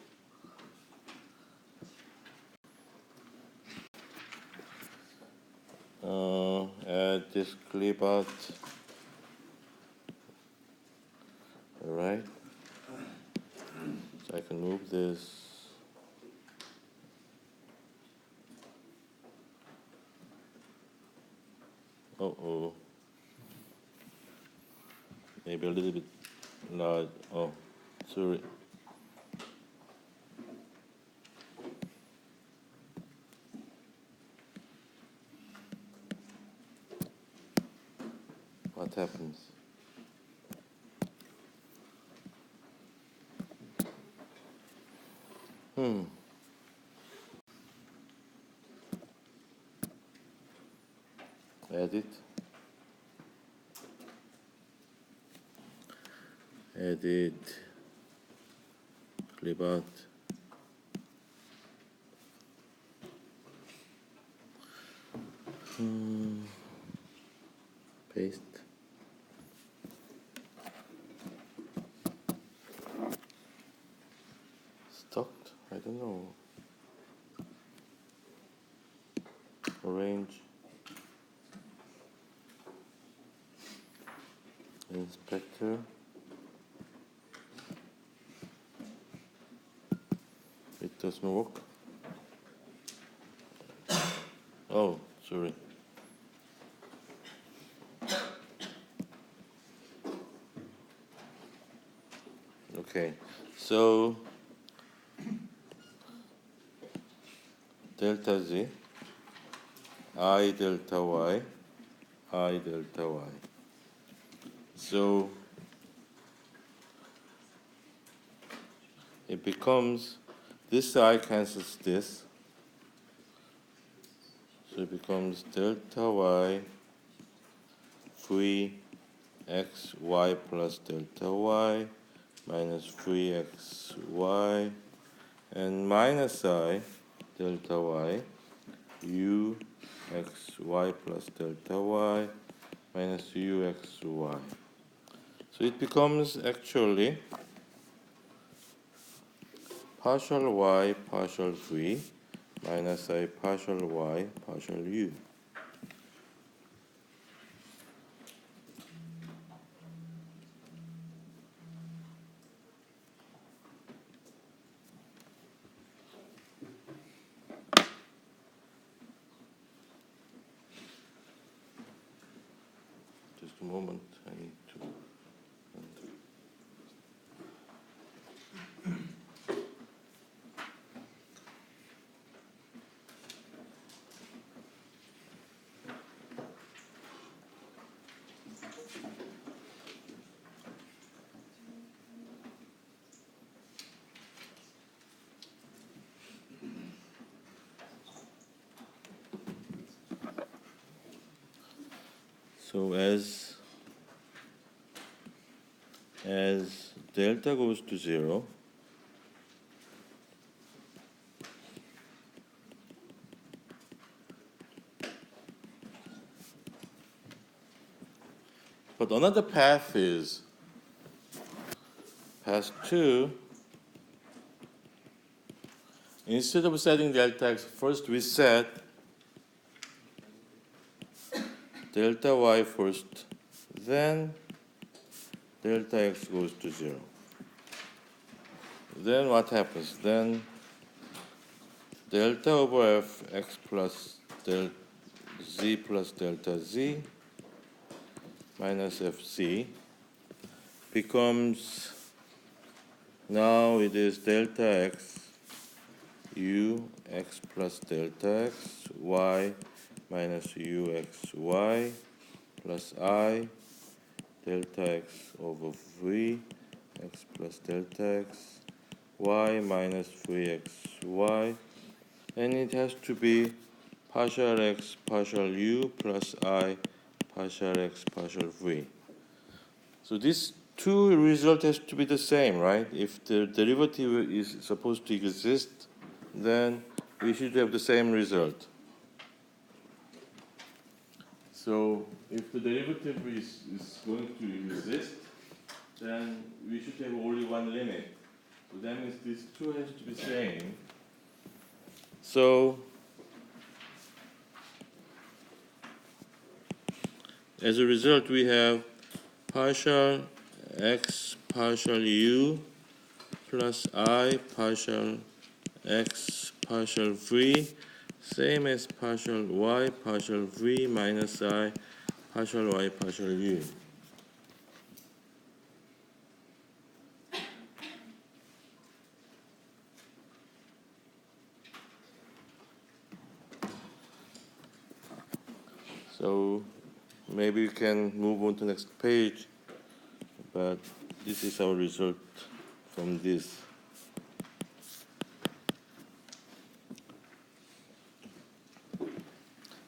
add this clipboard. All right. So I can move this. Uh-oh. Maybe a little bit large. Oh, sorry. What happens? Edit. edit, clip out. Paste. Stopped? I don't know. Arrange. Inspector. It doesn't work. Oh, sorry. Okay, so delta z, I delta y, I delta y. So it becomes, this I cancels this. So it becomes delta y free x y plus delta y minus 3xy and minus I delta y u x y plus delta y minus u x y. So it becomes actually partial y partial v minus I partial y partial u. Just a moment, I need to. So as delta goes to 0, but another path is path 2. Instead of setting delta x, first we set delta y first, then delta x goes to 0. Then what happens? Then delta over f x plus del z plus delta z minus fc becomes, now it is delta x u x plus delta x y minus u x y plus I delta x over v x plus delta x y minus 3xy, and it has to be partial x partial u plus I partial x partial v. So these two results has to be the same, right? If the derivative is supposed to exist, then we should have the same result. So if the derivative is going to exist, then we should have only one limit. So that means these two has to be same. So as a result, we have partial x partial u plus I partial x partial v, same as partial y partial v minus I partial y partial u. So maybe we can move on to the next page, but this is our result from this.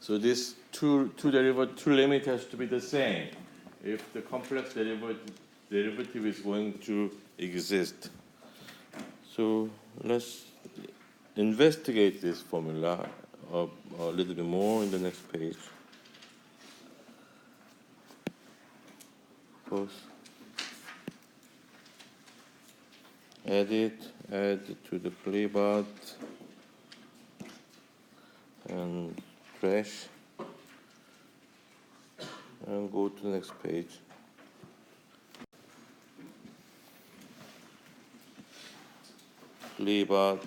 So this two limit has to be the same. If the complex derivative derivative is going to exist. So let's investigate this formula a little bit more in the next page. First, add to the playboard and trash, and go to the next page. Playboard,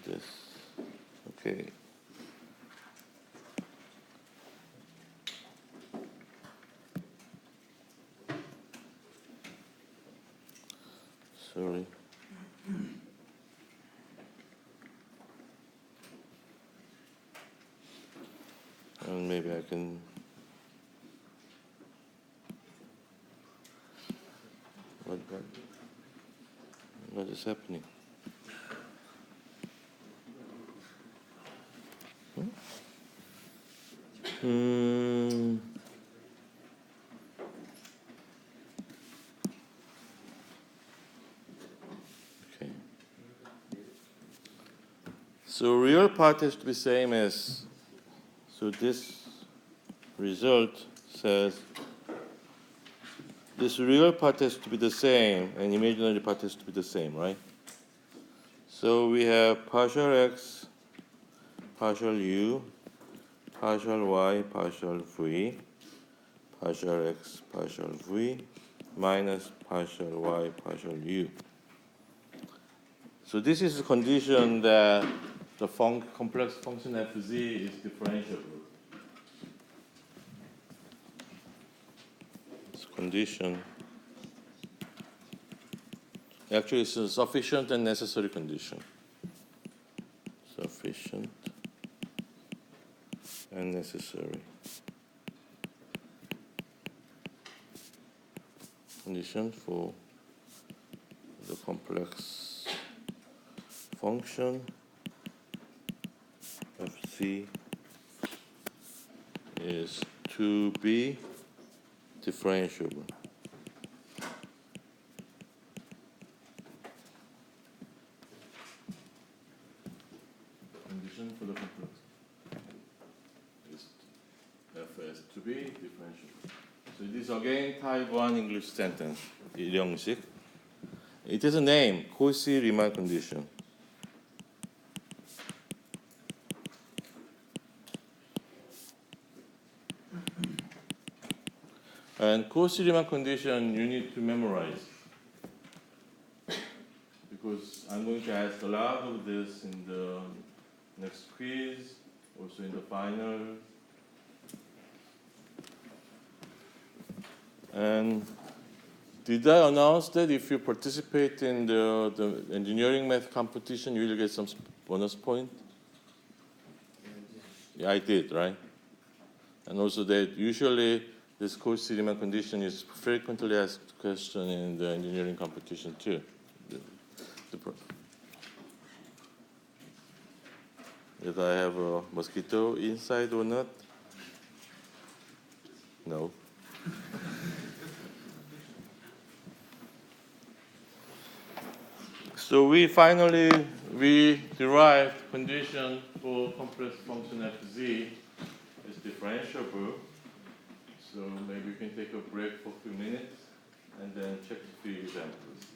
this, okay. Sorry. And maybe I can what is happening? Okay. So real part has to be same as, so this result says this real part has to be the same and imaginary part has to be the same, right? So we have partial x, partial u, partial y, partial v, partial x, partial v, minus partial y, partial u. So this is a condition that the complex function fz is differentiable. This condition actually it's a sufficient and necessary condition. Sufficient and necessary condition for the complex function fc is to be differentiable. Condition for the complex is fs to be differentiable. So this again type 1 English sentence, 일형식. It has a name, Cauchy-Riemann condition. And Cauchy-Riemann condition you need to memorize because I'm going to ask a lot of this in the next quiz, also in the final. And did I announce that if you participate in the engineering math competition, you will get some bonus point? Yeah, I did, right? And also that usually this Cauchy-Riemann condition is frequently asked question in the engineering competition too. Did I have a mosquito inside or not? No. So we derived condition for complex function fz is differentiable. So maybe we can take a break for a few minutes and then check a few examples.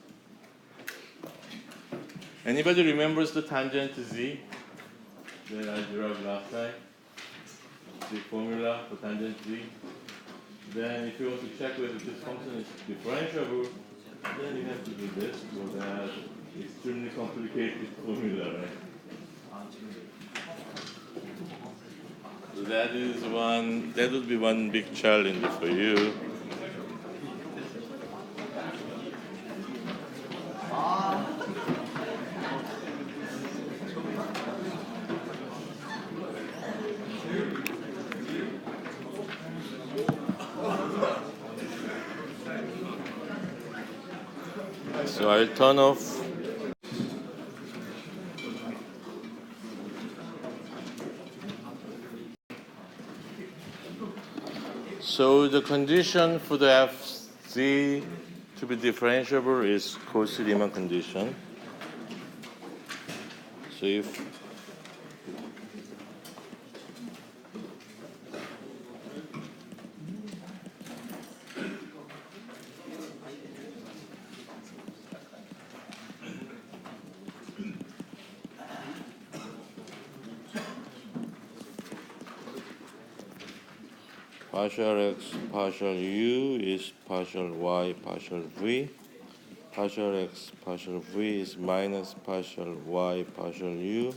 Anybody remembers the tangent z that I derived last time? The formula for tangent z. Then if you want to check whether this function is differentiable, then you have to do this. So that extremely complicated formula, right? So that would be one big challenge for you. So I'll turn off. So the condition for the fz z to be differentiable is Cauchy-Riemann condition. So if partial x partial u is partial y partial v, partial x partial v is minus partial y partial u,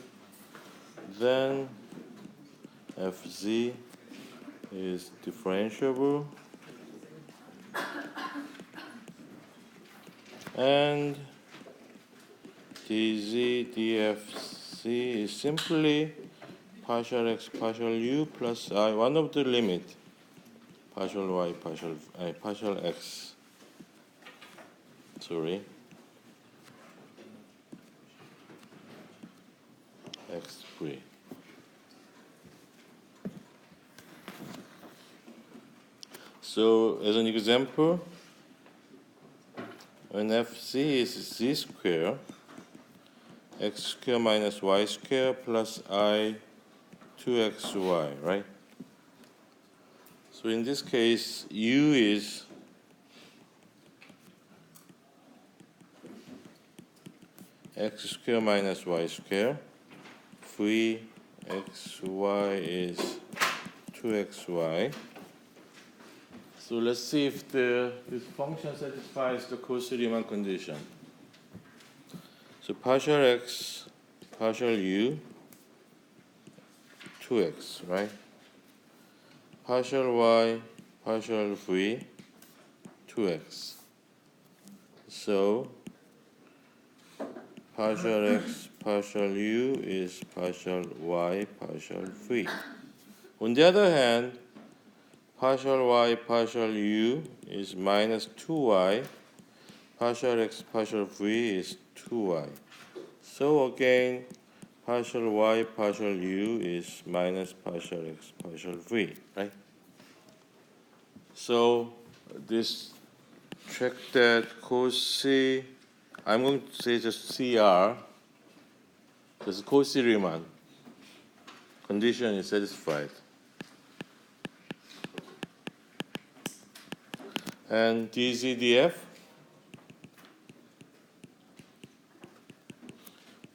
then fz is differentiable, and dz dfc is simply partial x partial u plus I, one of the limit, partial y partial x, sorry, x free. So as an example, when fc is z square, x square minus y square plus I 2xy, right? So in this case, u is x square minus y square, v xy is 2xy. So let's see if this function satisfies the Cauchy-Riemann condition. So partial x partial u 2x, right? Partial y partial v 2x. So partial x partial u is partial y partial v. On the other hand, partial y partial u is minus 2y, partial x partial v is 2y. So again, partial y partial u is minus partial x partial v, right? So this check that Cauchy, I'm going to say just CR, this Cauchy-Riemann condition is satisfied. And dz/df,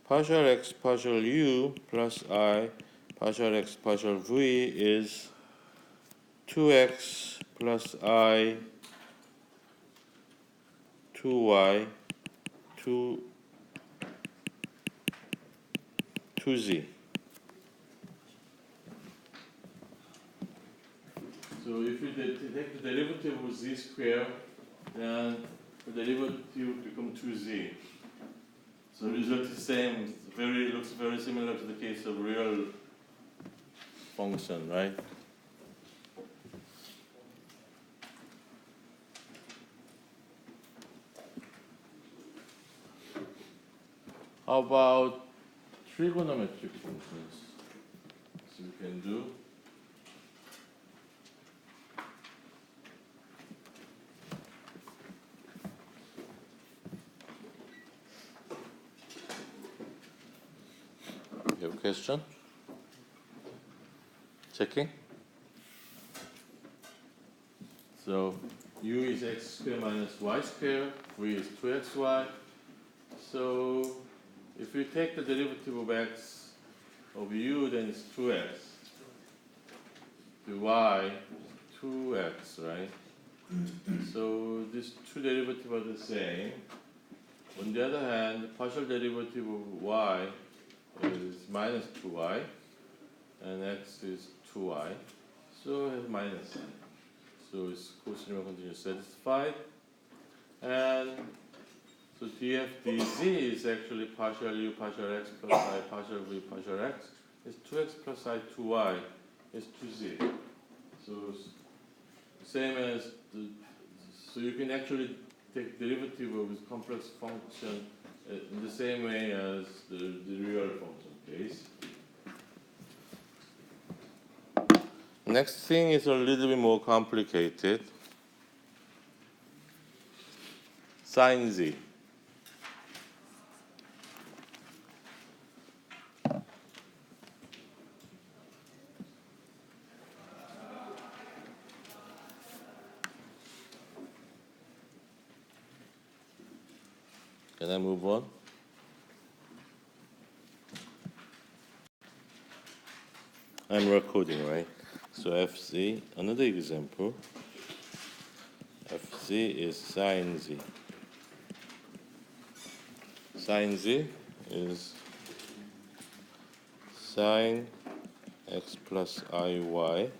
partial x partial u plus I partial x partial v is 2x plus I 2y 2z. So if you take the derivative of z squared, then the derivative becomes 2z. So the result is the same. Looks very similar to the case of real function, right? How about trigonometric functions? So we can do. You have a question? Checking? So u is x squared minus y squared, v is 2xy. So if we take the derivative of x of u, then it's 2x. The y, 2x, right? So these two derivatives are the same. On the other hand, the partial derivative of y is minus 2y, and x is 2y. So it has minus sign. So its Cauchy-Riemann condition is satisfied. And so df dz is actually partial u partial x plus I partial v partial x. It's 2x plus I 2y is 2z. So same as so you can actually take derivative of this complex function in the same way as the real function case. Next thing is a little bit more complicated. Sin Z. Can I move on? I'm recording, right? So Fz, another example. Fz is sin Z. Sin Z is sin x plus iy,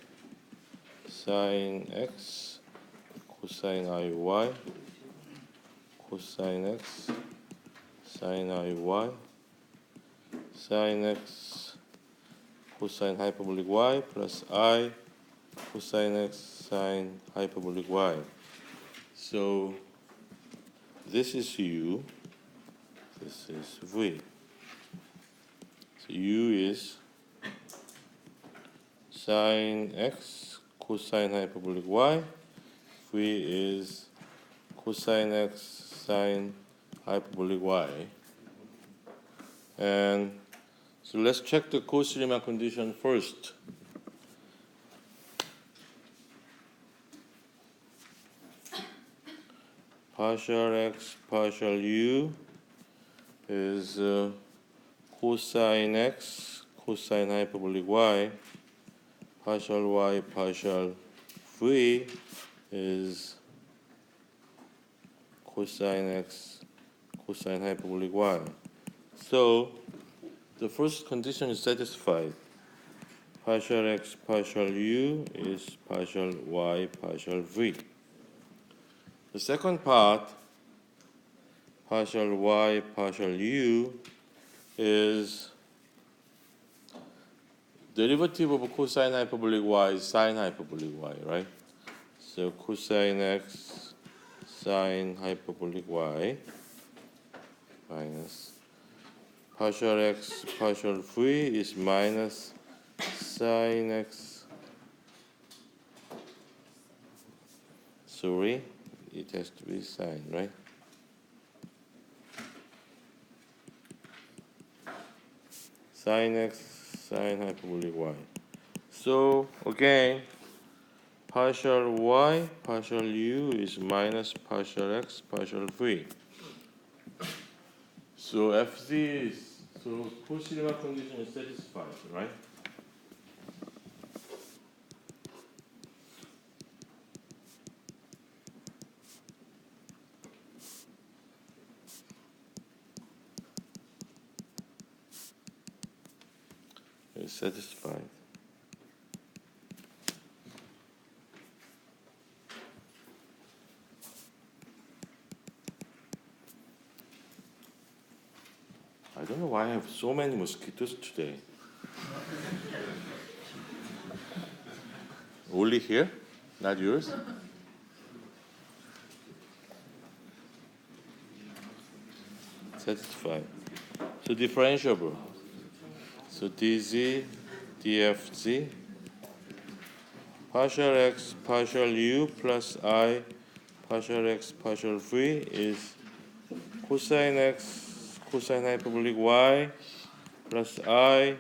sin x cosine iy, cosine x sin iy, sin x cosine hyperbolic y plus I cosine x sine hyperbolic y. So this is u, this is v. So u is sine x cosine hyperbolic y, v is cosine x sine hyperbolic y. And so let's check the Cauchy-Riemann condition first. Partial x partial u is cosine x cosine hyperbolic y, partial y partial v is cosine x cosine hyperbolic y. So the first condition is satisfied. Partial x partial u is partial y partial v. The second part, partial y partial u, is derivative of cosine hyperbolic y is sine hyperbolic y, right? So cosine x sine hyperbolic y minus partial x partial v is minus sine x, sorry, it has to be sine, right? Sine x sine hyperbolic y. So again, partial y partial u is minus partial x partial v. So Fz is, so Cauchy-Riemann condition is satisfied, right? It's satisfied. I don't know why I have so many mosquitoes today. Only here, not yours? Satisfied. So differentiable. So dz dfz partial x partial u plus I partial x partial v is cosine x cosine hyperbolic y plus I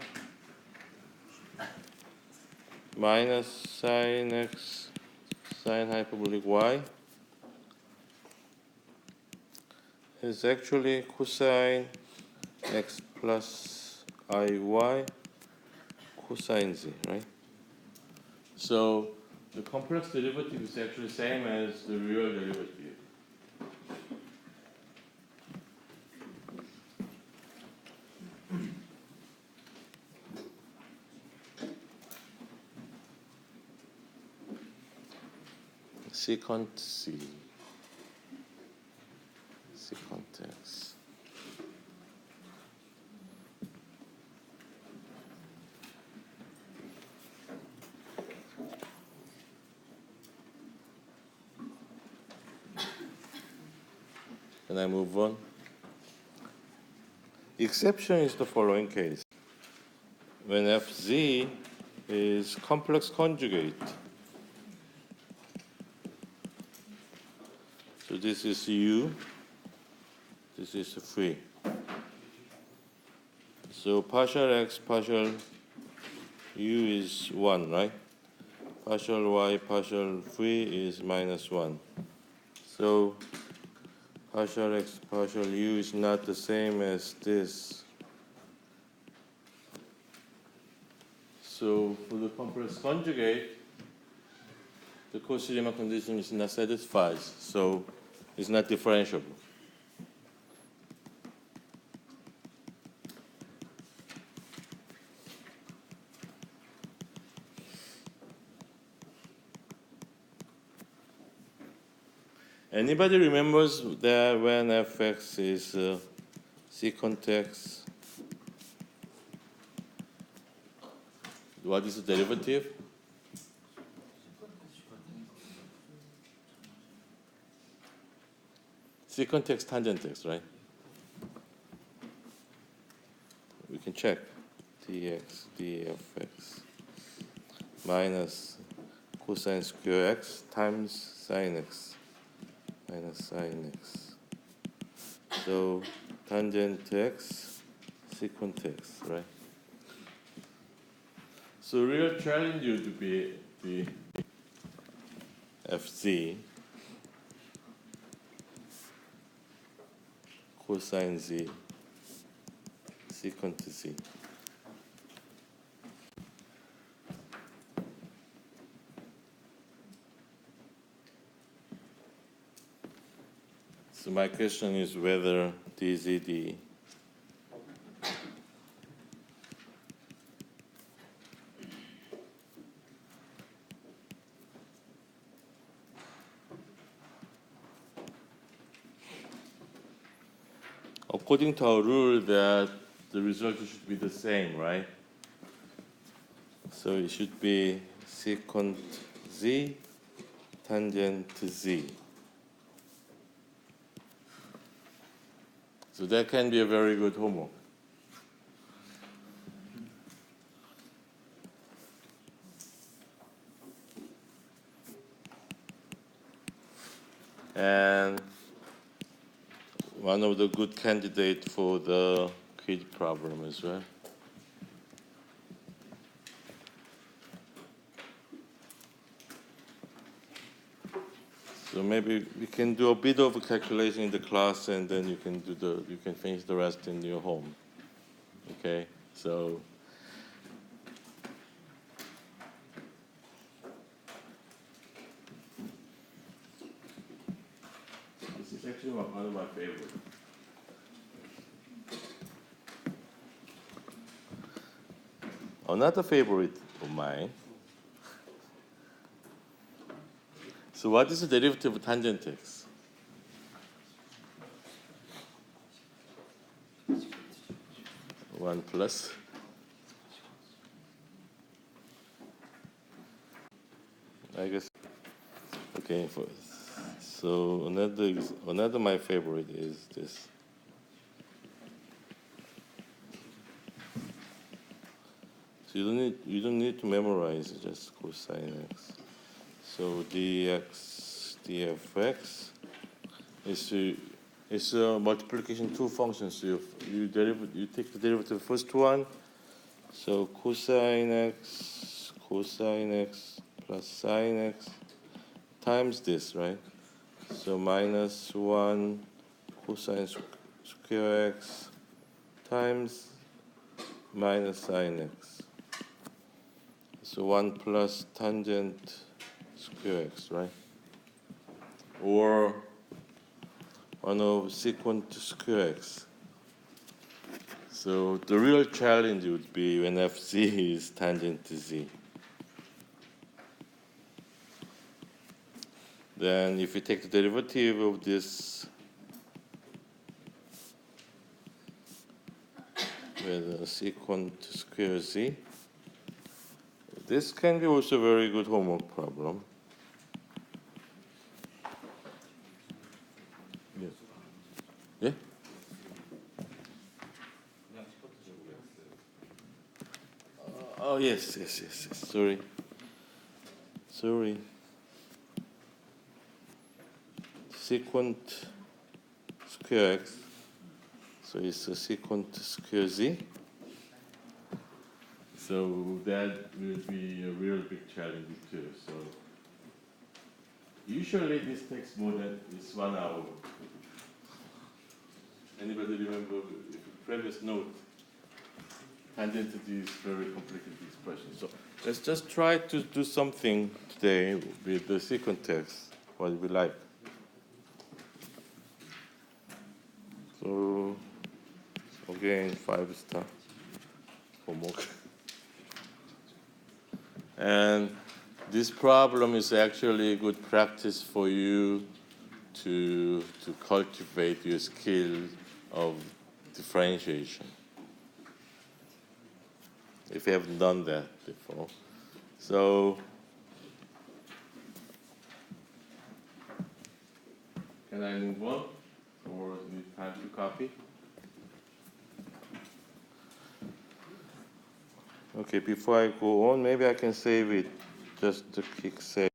minus sine x sine hyperbolic y is actually cosine x plus iy cosine z, right? So the complex derivative is actually same as the real derivative. Secant c, secant x. Can I move on? Exception is the following case. When Fz is complex conjugate, so this is u, This is free. So partial x, partial u is 1, right? Partial y, partial free is -1. So partial x, partial u is not the same as this. So for the complex conjugate, the Cauchy-Riemann condition is not satisfied, so it's not differentiable. Anybody remembers that when fx is secant x, what is the derivative? Secant x, tangent x, right? We can check. dx dfx minus cosine square x times sine x minus sine x. So tangent x, secant x, right? So real challenge would be the fz cosine z secant z. So my question is whether dzd according to our rule that the result should be the same, right? So it should be secant z tangent z. So that can be a very good homework. And one of the good candidates for the quiz problem as well. So maybe we can do a bit of a calculation in the class, and then you can finish the rest in your home. Okay, so this is actually one of my favorites. Another favorite of mine. So what is the derivative of tangent x? One plus. I guess. Okay. So another my favorite is this. So you don't need to memorize, just cosine x. So dx dfx is a multiplication two functions. So you take the derivative of the first one. So cosine x plus sine x times this, right? So -1 cosine square x times minus sine x. So 1 plus tangent square x, right? Or 1 over secant square x. So the real challenge would be when fz is tangent to z. Then if you take the derivative of this with secant square z, this can be also a very good homework problem. Yes. Yeah? Oh, yes. Sorry. Secant square x So it's a secant square z. So that will be a real big challenge too. So usually this takes more than 1 hour. Anybody remember the previous note? Tangent is very complicated expression. So let's just try to do something today with the secant text, what we like. So again, 5-star homework. And this problem is actually a good practice for you to cultivate your skill of differentiation, if you haven't done that before. So can I move on, or need time to copy? Okay, before I go on, maybe I can save it, just to click save.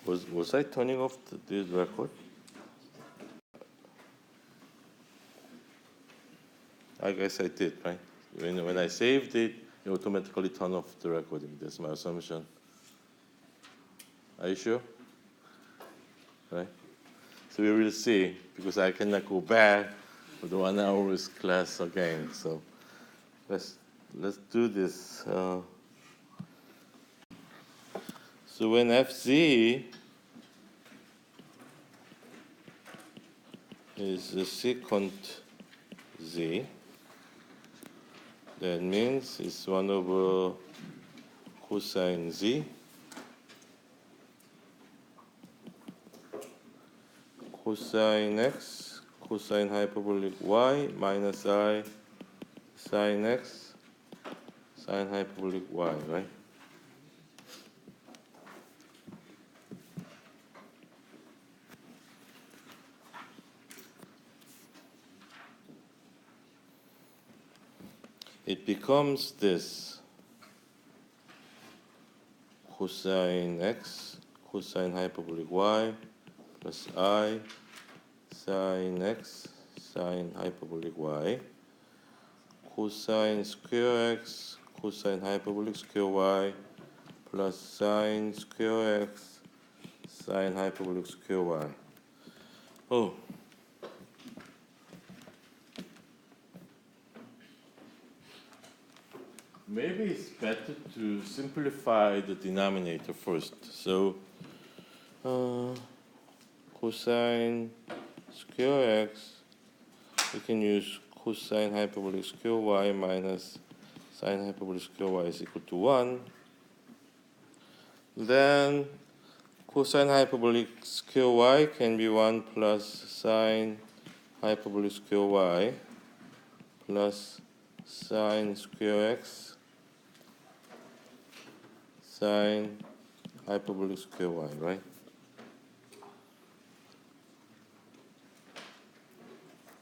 Was I turning off this record? I guess I did, right? When I saved it, it automatically turned off the recording. That's my assumption. Are you sure? Right? So we will see, because I cannot go back for the 1 hour's class again. So let's do this. So when Fz is the secant z, that means it's 1 over cosine z cosine x cosine hyperbolic y minus I sine x sine hyperbolic y, right? It becomes this cosine x cosine hyperbolic y plus I sine x sine hyperbolic y cosine square x cosine hyperbolic square y plus sine square x sine hyperbolic square y. Oh. Maybe it's better to simplify the denominator first. So cosine square x, we can use cosine hyperbolic square y minus sine hyperbolic square y is equal to 1. Then cosine hyperbolic square y can be 1 plus sine hyperbolic square y plus sine square x sine hyperbolic square y, right?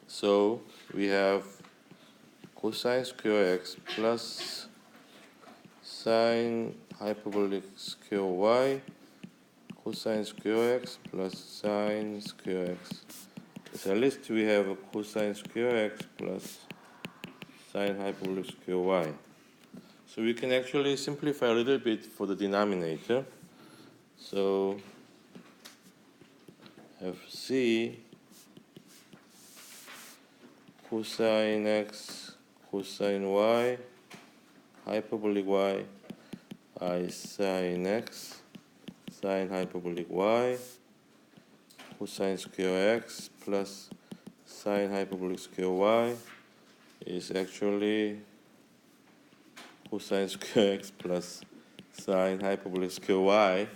So we have cosine square x plus sine hyperbolic square y cosine square x plus sine square x. So at least we have a cosine square x plus sine hyperbolic square y. So we can actually simplify a little bit for the denominator. So Fc cosine x cosine y hyperbolic y I sine x sine hyperbolic y cosine square x plus sine hyperbolic square y is actually cosine square x plus sine hyperbolic square y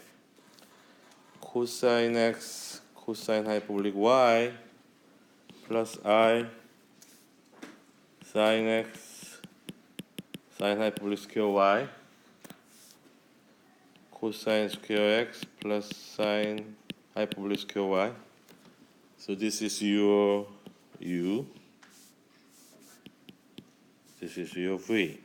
cosine x cosine hyperbolic y plus I sine x sine hyperbolic square y cosine square x plus sine hyperbolic square y. So this is your u, this is your v.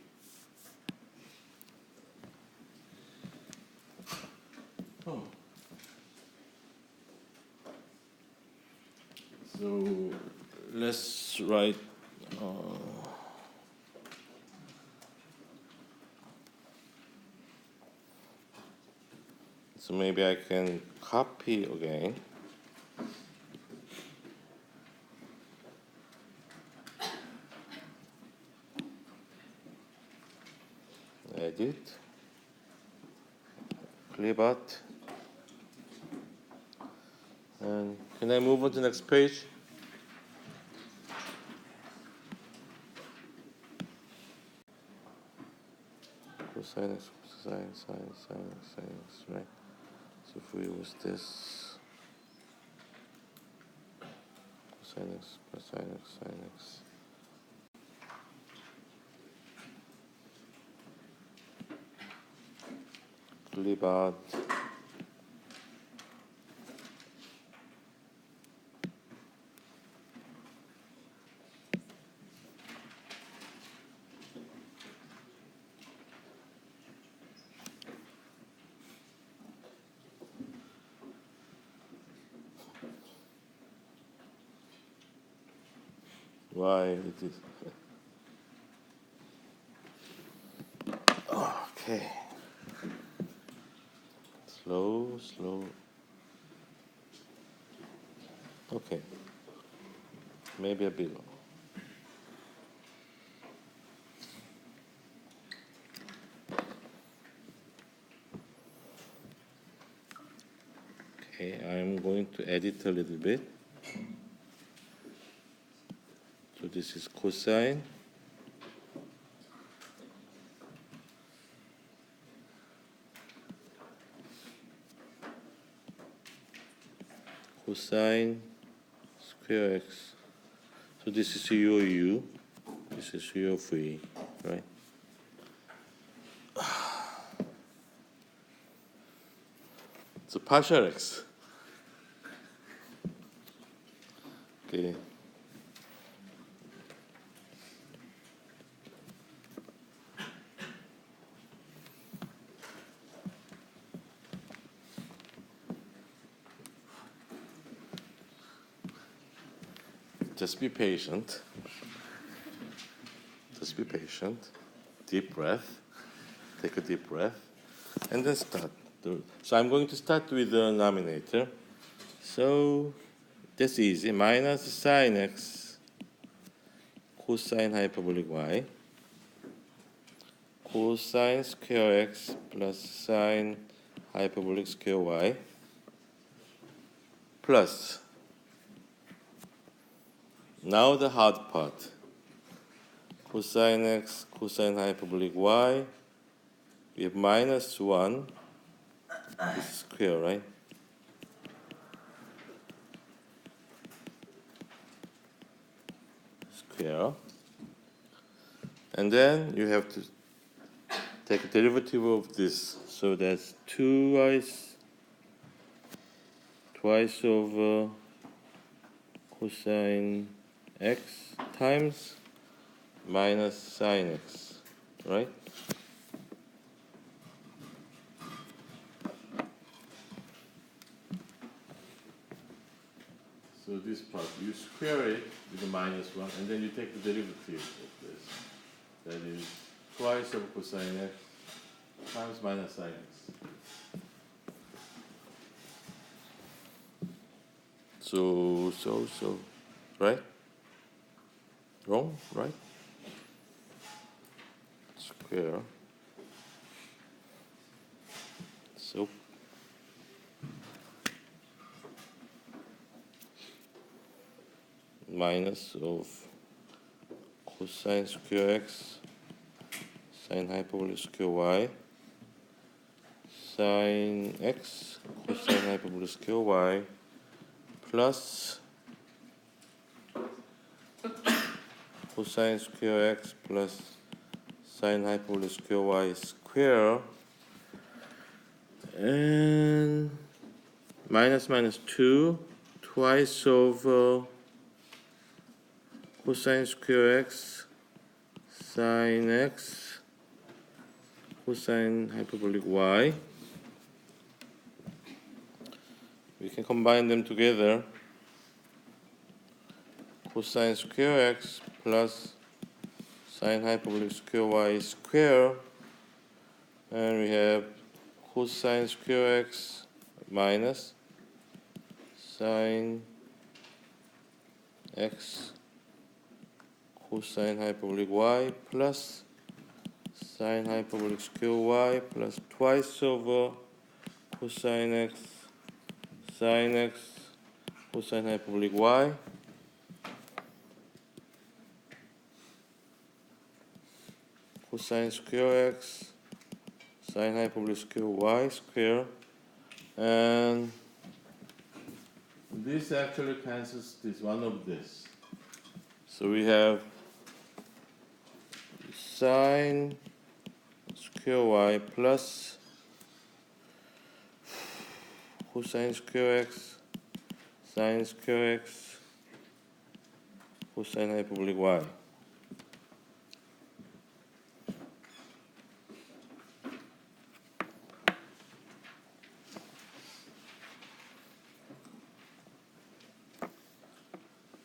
So let's write so maybe I can copy again. Edit, clipart, and can I move on to the next page? Cosine x, sine, sine x, right? So if we use this, cosine x, cosine x, sine x. Clipart. Why it is okay. Slow. Okay. Maybe a bit long. Okay, I'm going to edit a little bit. So this is cosine. Cosine square x. So this is U of U. This is U of V, right? So partial x. Okay. Just be patient. Just be patient. Deep breath. Take a deep breath. And then start. So I'm going to start with the denominator. So that's easy. Minus sine x cosine hyperbolic y. Cosine square x plus sine hyperbolic square y. Plus. Now the hard part. Cosine x, cosine hyperbolic y. We have minus 1. This is square, right? Square. And then you have to take a derivative of this. So that's twice over cosine x times minus sine x, right? So this part, you square it with a minus 1, and then you take the derivative of this. That is twice over cosine x times minus sine x. So, right? Wrong, right? Square. So, minus of cosine square x sine hyperbolic square y sine x cosine hyperbolic square y plus cosine square x plus sine hyperbolic square y square and minus 2 twice over cosine square x sine x cosine hyperbolic y. We can combine them together. cosine square x plus sine hyperbolic square y square, and we have cosine square x minus sine x cosine hyperbolic y plus sine hyperbolic square y plus twice over cosine x sine x cosine hyperbolic y cosine square x sine hyperbolic square y square, and this actually cancels this one of this. So we have sine square y plus cosine square x sine square x cosine hyperbolic y.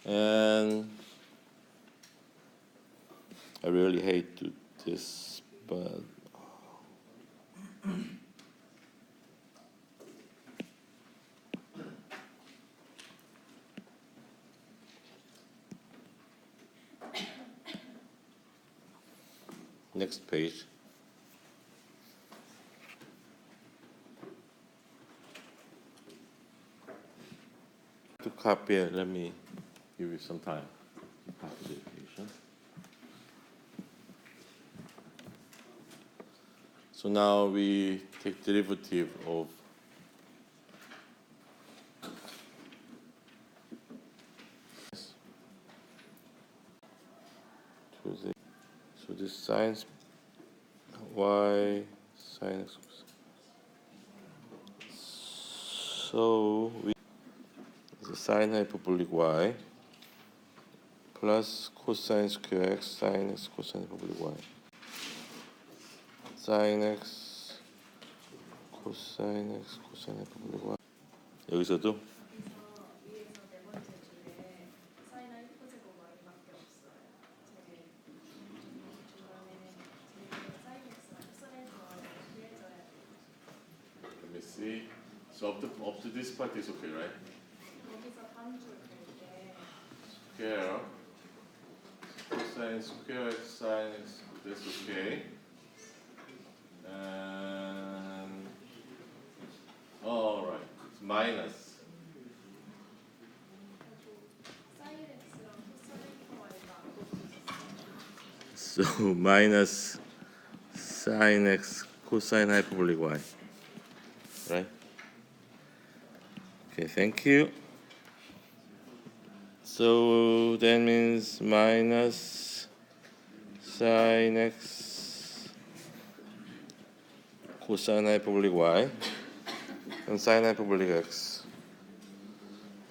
And I really hate to do this, but next page. To copy it, let me give you some time to copy the equation. So now we take derivative of so this sine y sine x. So we the sine hyperbolic y plus cosine square x sine x cosine hyperbolic y sine x cosine x cosine hyperbolic y. 여기서도 let me see. So up to this part is okay, right? Square cosine square x sine x, that's okay. And all right, it's minus. So minus sine x cosine hyperbolic y, right? Okay, thank you. So that means minus sine x cosine hyperbolic y and sine hyperbolic x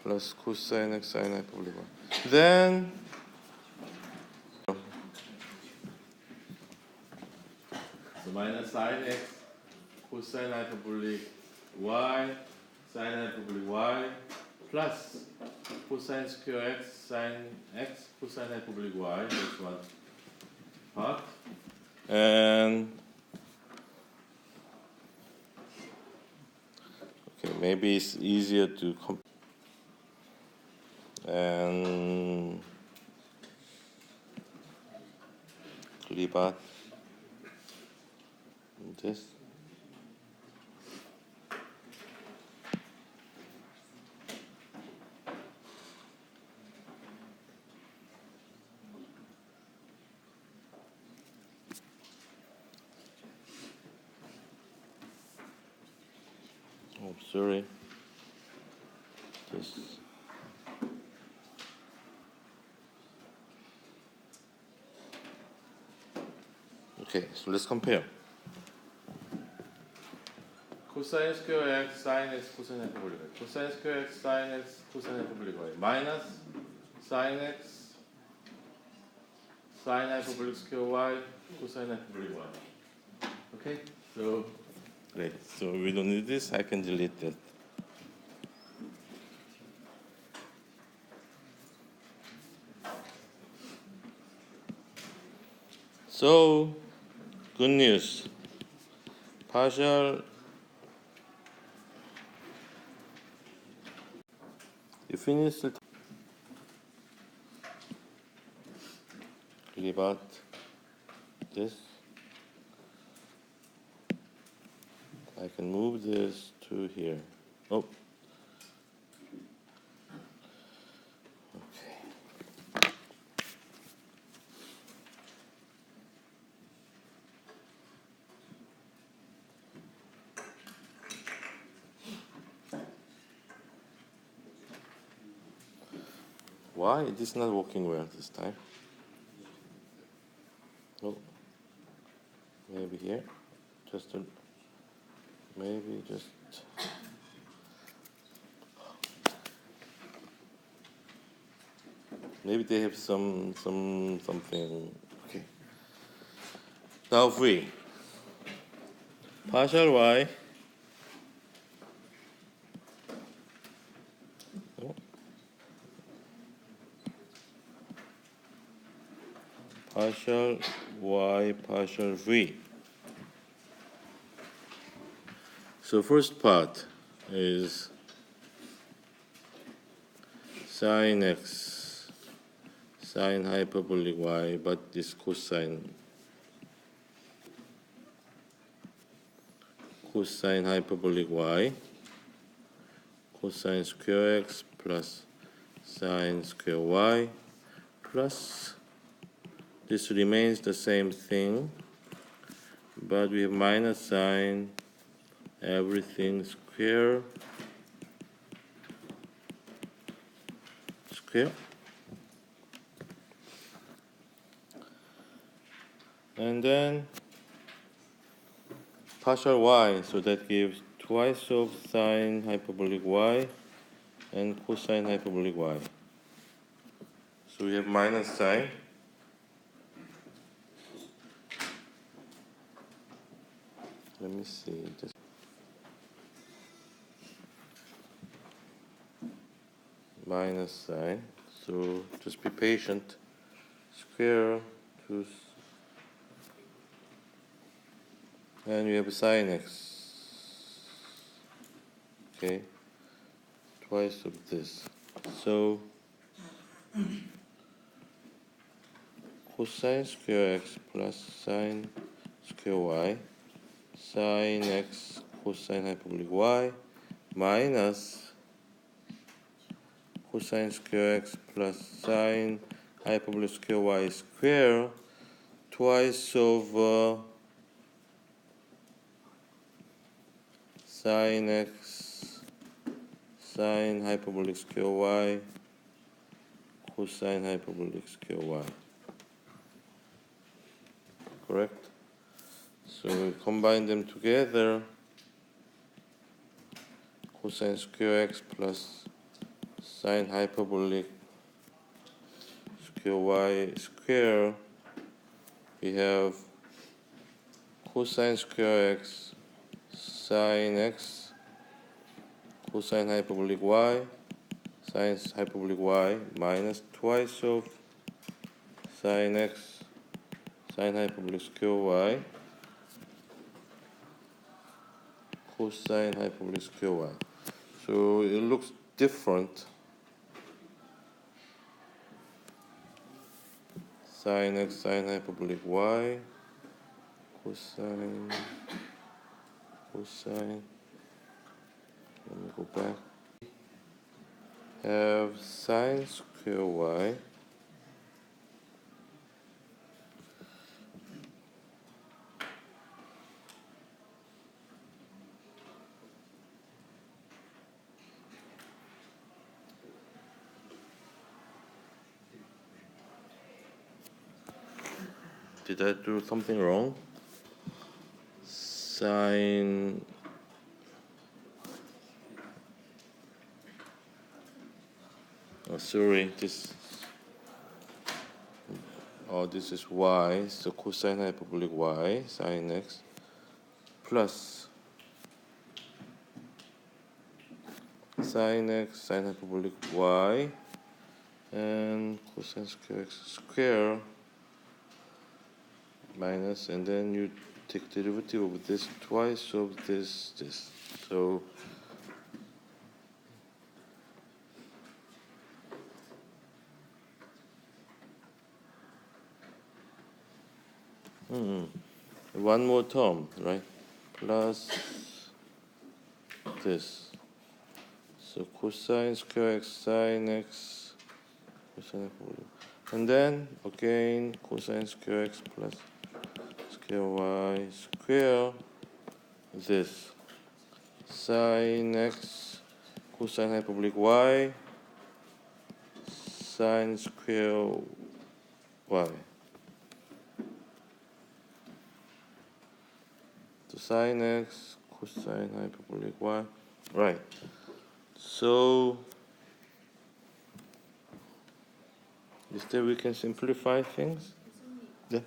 plus cosine x sine hyperbolic y. Then so minus sine x cosine hyperbolic y sine hyperbolic y plus cosine square x sine x cosine hyperbolic y. That's one part. And okay, maybe it's easier to and leave out this. Oh, sorry. This. Okay, so let's compare. Cosine square x sine x cosine hyperbolic y. Cosine square x sine x cosine hyperbolic y minus sine x sine hyperbolic square y cosine hyperbolic y. Okay, so great. So we don't need this. I can delete that. So, good news. Partial, you finished it. Leave out this. I can move this to here. Oh. Okay. Why it is not working well this time? Oh, maybe here. Maybe just. Maybe they have something. Okay. Now v. Partial y. Oh. Partial y partial v. So first part is sine x, sine hyperbolic y, but this cosine hyperbolic y, cosine square x plus sine square y plus, this remains the same thing, but we have minus sine everything square, and then partial y, so that gives twice of sine hyperbolic y and cosine hyperbolic y. So we have minus sine let me see this. Minus sine, so just be patient. Square to, and we have sine x, okay, twice of this. So cosine square x plus sine square y, sine x cosine hyperbolic y minus cosine square x plus sine hyperbolic square y square twice of sine x sine hyperbolic square y cosine hyperbolic square y. Correct? So we combine them together. Cosine square x plus sine hyperbolic square y square, we have cosine square x sine x cosine hyperbolic y sine hyperbolic y minus twice of sine x sine hyperbolic square y cosine hyperbolic square y. So it looks different. Sine x sine hyperbolic y cosine, let me go back, have sine square y did I do something wrong? Sine sorry, this is y, so cosine hyperbolic y sine x plus sine x sine hyperbolic y and cosine square x square minus, and then you take derivative of this twice of this. So one more term, right? Plus this. So cosine square x sine x, cosine, and then again cosine square x plus square y square this sine x cosine hyperbolic y sine square y. So sine x cosine hyperbolic y, right? So instead we can simplify things. Yeah.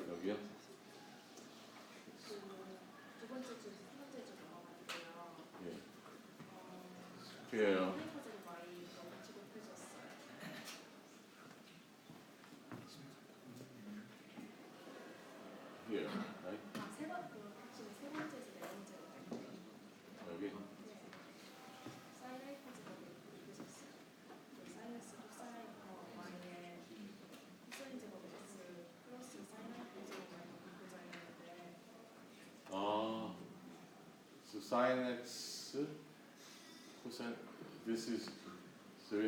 여기요? Square. Here, right? 여기. So sine x cosine. This is so you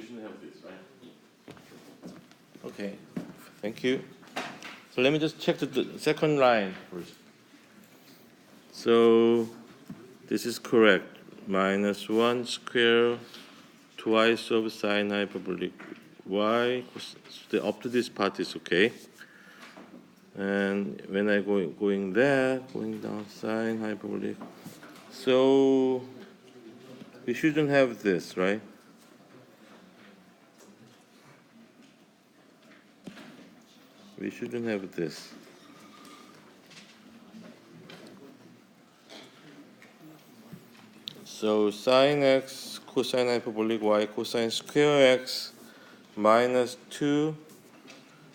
shouldn't have this, right? Okay, thank you. So let me just check the second line first. So this is correct. Minus 1 square twice of sine hyperbolic y. So up to this part is okay. And when I going down sine hyperbolic. So we shouldn't have this, right? We shouldn't have this. So sine x cosine hyperbolic y cosine square x minus 2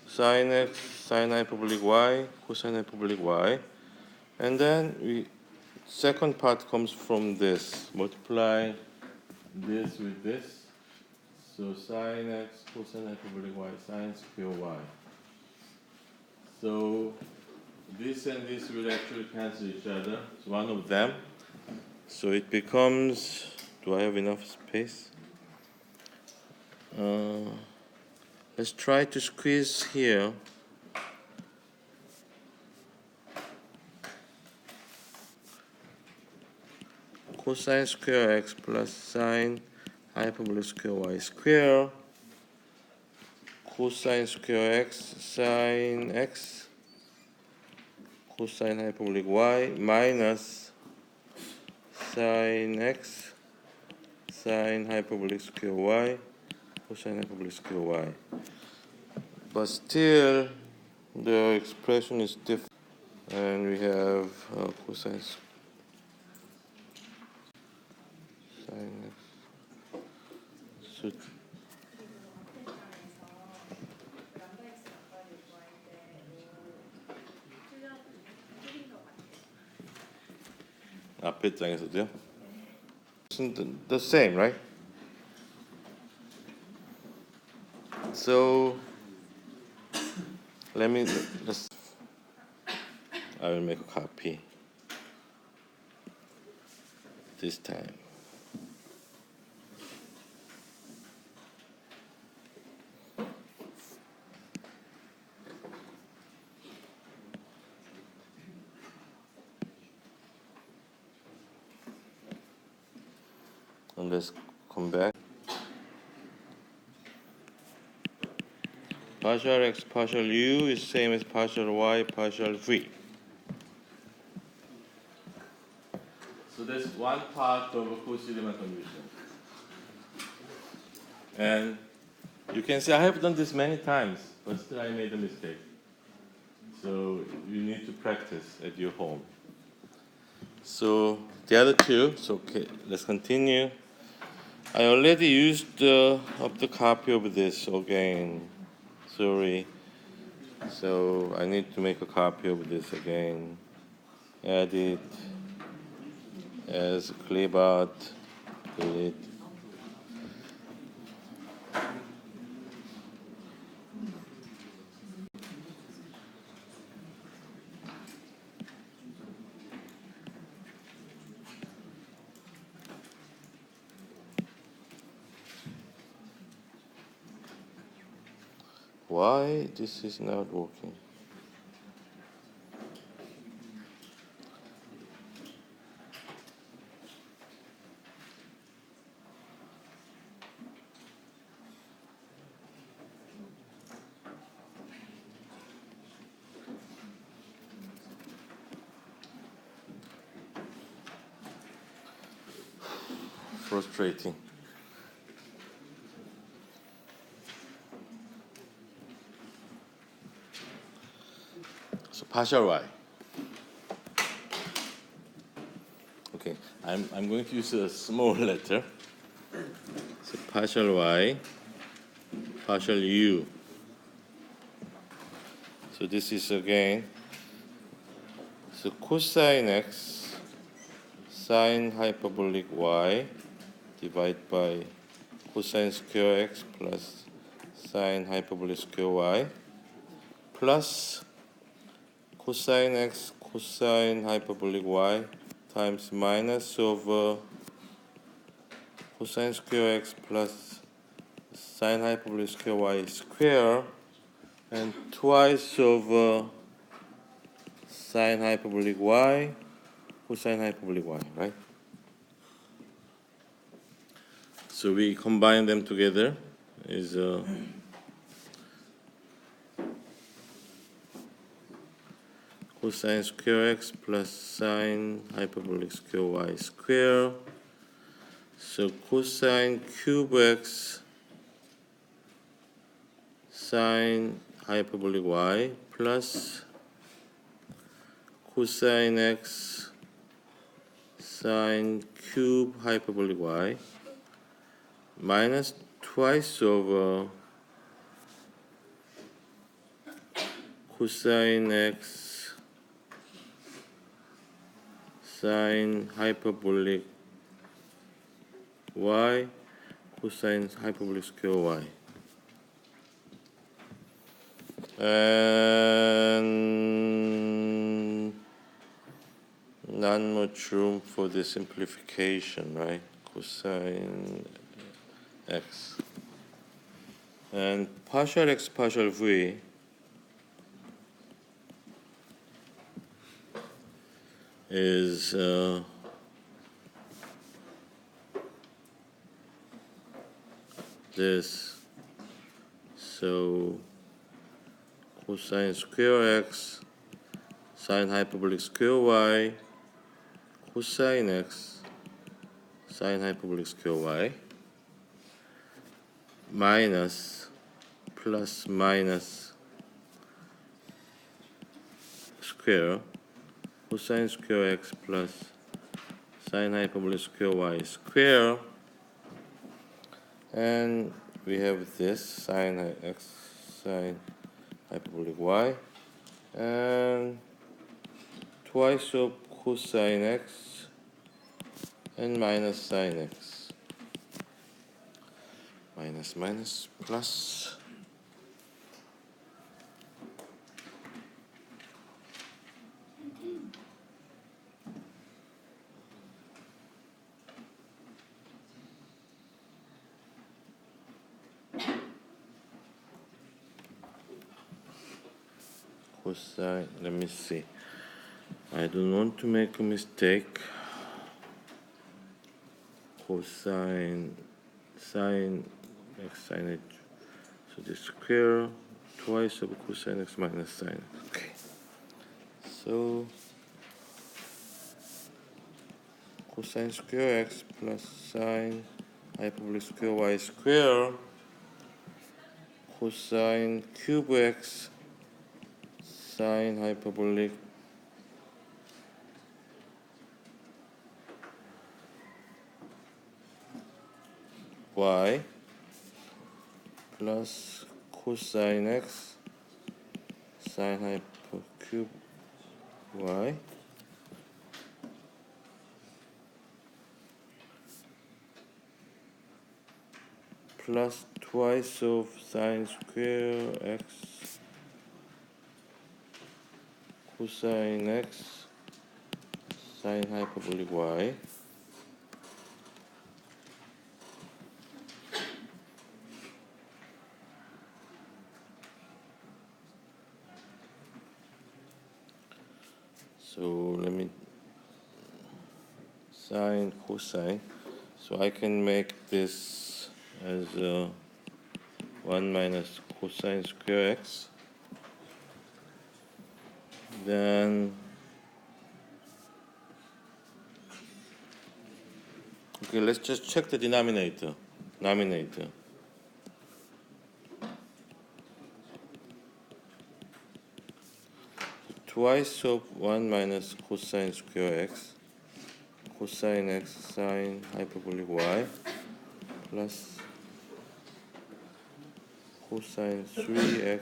sine x sine hyperbolic y cosine hyperbolic y. And then second part comes from this. Multiply this with this. So sine x cosine hyperbolic y sine square y. So this and this will actually cancel each other. It's one of them. So it becomes, do I have enough space? Let's try to squeeze here. Cosine square x plus sine hyperbolic square y square cosine square x sine x cosine hyperbolic y minus sine x sine hyperbolic square y cosine hyperbolic square y. But still the expression is different, and we have cosine sine x. So 앞에 장에서도요? It's the same, right? So I will make a copy this time. And let's come back. Partial x partial u is same as partial y partial v. So that's one part of a Cauchy-Riemann condition. And you can see I have done this many times, but still I made a mistake. So you need to practice at your home. So the other two, so okay, let's continue. I already used up the copy of this again. Sorry. So I need to make a copy of this again. Edit as clipart, delete. Why this is not working? Frustrating. So partial y. Okay, I'm going to use a small letter. So partial y, partial u. So this is again, so cosine x, sine hyperbolic y, divided by cosine square x plus sine hyperbolic square y, plus cosine x cosine hyperbolic y times minus over cosine square x plus sine hyperbolic square y square, and twice over sine hyperbolic y cosine hyperbolic y, right? So we combine them together is cosine square x plus sine hyperbolic square y square. So cosine cube x sine hyperbolic y plus cosine x sine cube hyperbolic y minus twice over cosine x sine hyperbolic y cosine hyperbolic square y. And not much room for the simplification, right? Cosine x. And partial x partial v is this. So cosine square x sine hyperbolic square y cosine x sine hyperbolic square y minus plus minus square cosine square x plus sine hyperbolic square y square, and we have this sine x sine hyperbolic y and twice of cosine x and minus sine x, minus minus plus. Cosine, let me see. I don't want to make a mistake. Cosine sine x sine h. So the square twice of cosine x minus sine. Okay. So cosine square x plus sine hyperbolic square y square cosine cube x sine hyperbolic y plus cosine x sine hypercube y plus twice of sine square x cosine x sine hyperbolic y so let me sine cosine, so I can make this as 1 minus cosine square x. Then okay, let's just check the denominator. Twice of 1 minus cosine square x cosine x sine hyperbolic y plus cosine 3x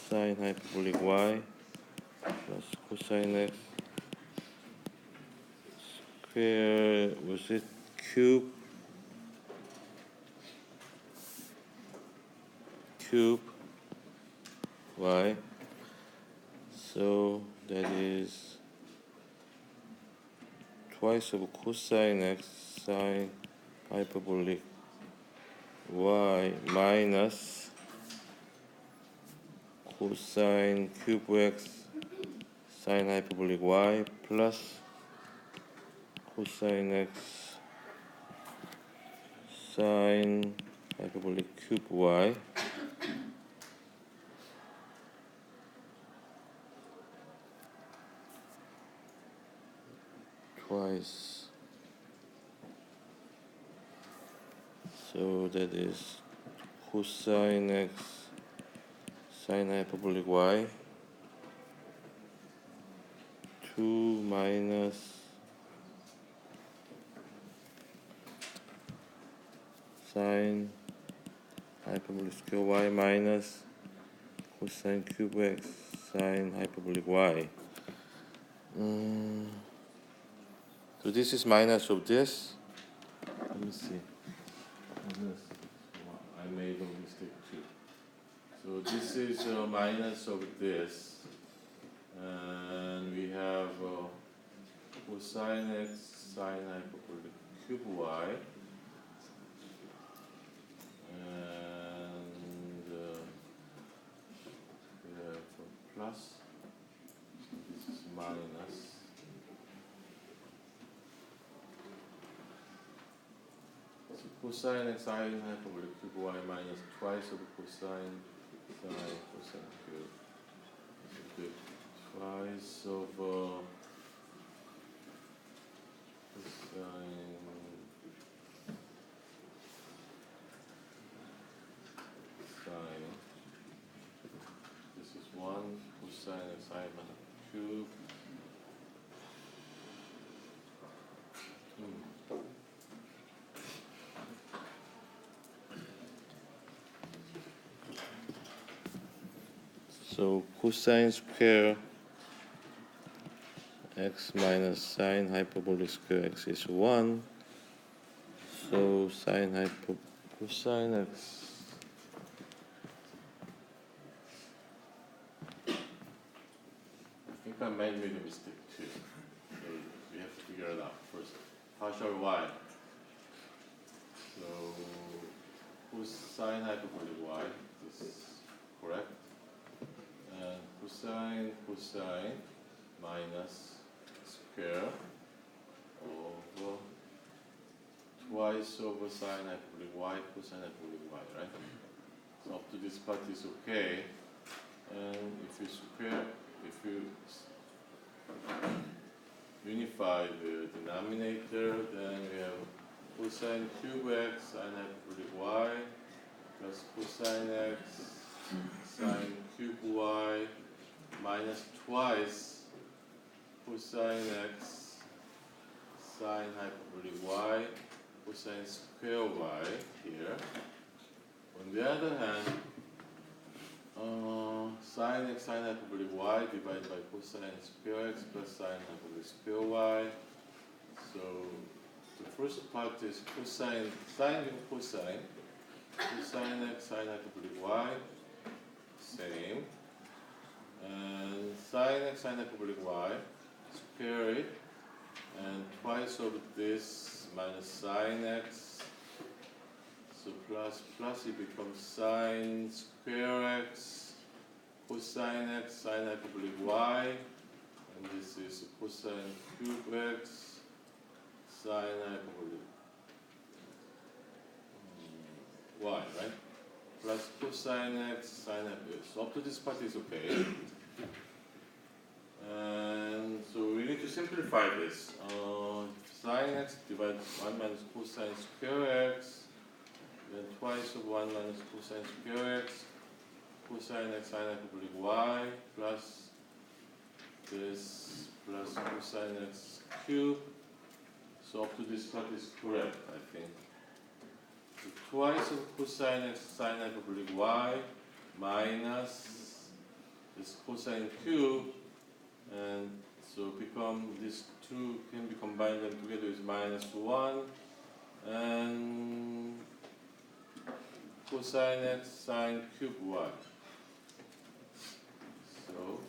sine hyperbolic y plus cosine x square, was it cube y, so that is twice of cosine x sine hyperbolic y minus cosine cube x sine hyperbolic y plus cosine x sine hyperbolic cube y twice, so that is cosine x sine hyperbolic y 2 minus sine hyperbolic square y minus cosine cube x sine hyperbolic y. So this is minus of this. Let me see. I made a mistake too. So this is minus of this, and we have cosine x sine hyperbolic cube y, and we have plus. So this is minus. Cosine x sine hyperbolic cube y minus twice of cosine sine cosine cube. Okay. Twice of cosine sine. This is 1 cosine x sine cube. So cosine square x minus sine hyperbolic square x is 1. So cosine x I think I made a mistake too. So we have to figure it out first. Partial y. So cosine hyperbolic y, this is correct. And cosine minus square over twice over sine hyperbolic y cosine hyperbolic y, right? So up to this part is okay. And if you unify the denominator, then we have cosine cube x sine hyperbolic y plus cosine x sine cube y minus twice cosine x sine hyperbolic y cosine square y here. On the other hand, sine x sine hyperbolic y divided by cosine square x plus sine hyperbolic square y. So the first part is cosine, sine and cosine, cosine x sine hyperbolic y, same. And sine x sine hyperbolic y, square it, and twice of this minus sine x. So plus it becomes sine square x, cosine x sine hyperbolic y, and this is cosine cube x sine hyperbolic y, right? Plus cosine x sine hyperbolic. So up to this part is okay. And so we need to simplify this. Sine x divided 1 minus cosine square x. Then twice of 1 minus cosine square x, cosine x sine hyperbolic y, plus this, plus cosine x cube. So up to this part is correct, I think. So twice of cosine x sine hyperbolic y minus this cosine cube, and so become these two can be combined them together is minus 1, and cosine x sine cube y. So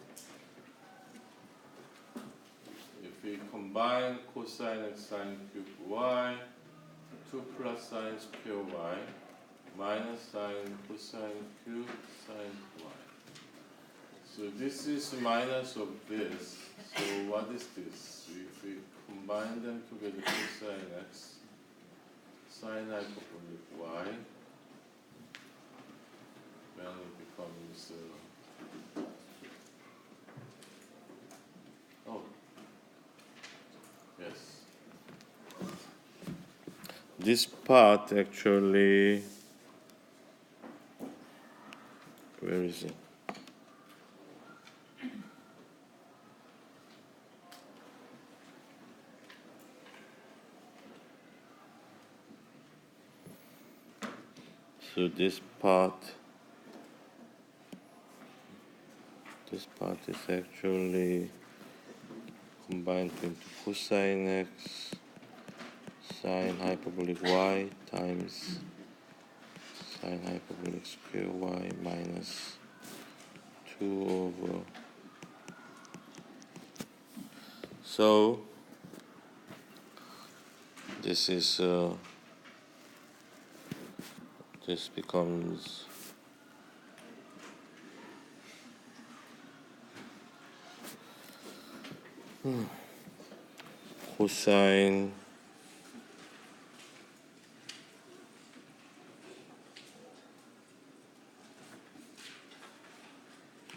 if we combine cosine x sine cube y, 2 plus sine square y minus sine cosine cube sine y. So this is minus of this. So what is this? If we combine them together, cosine x sine hyperbolic y, then it becomes oh yes, this part actually, where is it? So this part is actually combined into cosine x sine hyperbolic y times sine hyperbolic square y minus 2 over. So this is this becomes cosine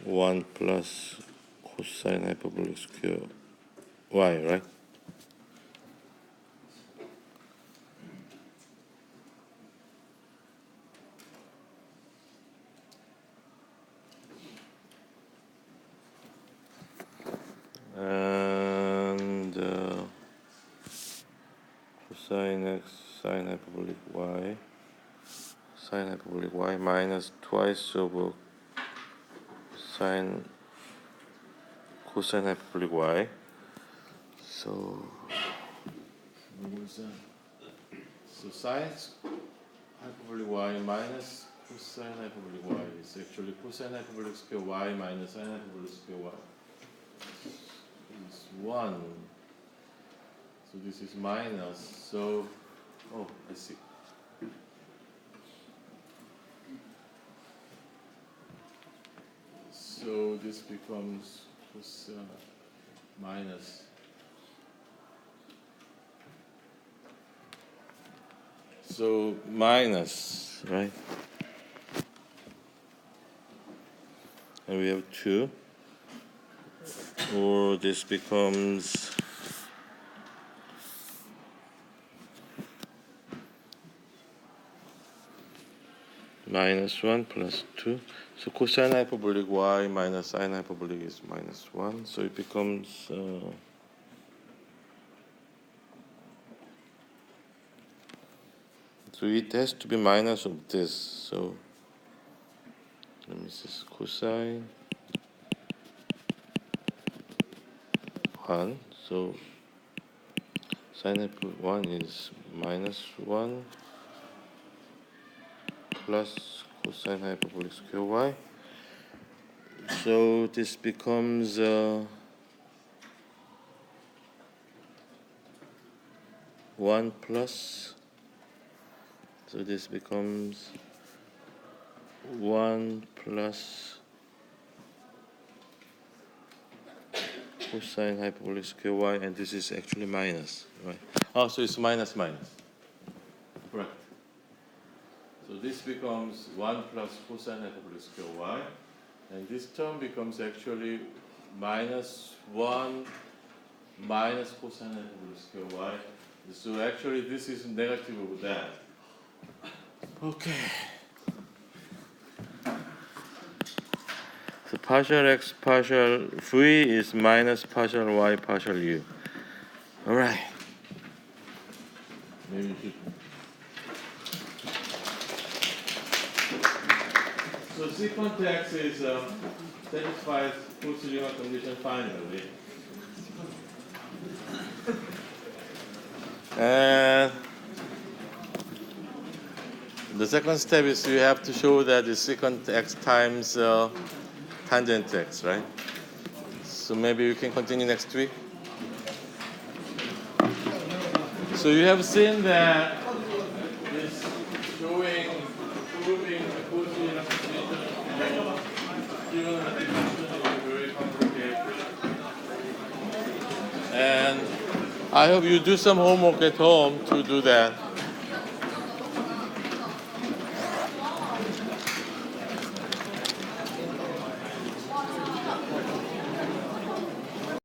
one plus cosine hyperbolic square y, right? And cosine x sine hyperbolic y minus twice over sine cosine hyperbolic y. So sine hyperbolic y minus cosine hyperbolic y is actually cosine hyperbolic square y minus sine hyperbolic square y. Is 1. So this is minus. So, oh, I see. So this becomes minus. So minus, right? And we have 2. Or this becomes minus 1 plus 2. So cosine hyperbolic y minus sine hyperbolic is minus 1. So it becomes So it has to be minus of this. So let me see, cosine 1. So sine f1 is -1 plus cosine hyperbolic square y. So this becomes 1 plus, so this becomes 1 plus cosine hyperbolic square y, and this is actually minus, right? Oh, so it's minus minus. Correct. So this becomes 1 plus cosine hyperbolic square y, and this term becomes actually -1 minus cosine hyperbolic square y. So actually this is negative of that. Okay. So partial x partial v is minus partial y partial u. All right. Maybe you should. So secant x is satisfies Cauchy-Riemann condition finally. And the second step is you have to show that the secant x times tangent x, right? So maybe we can continue next week. So you have seen that this proving the Cauchy-Riemann condition for trigonometric function is very complicated. And I hope you do some homework at home to do that.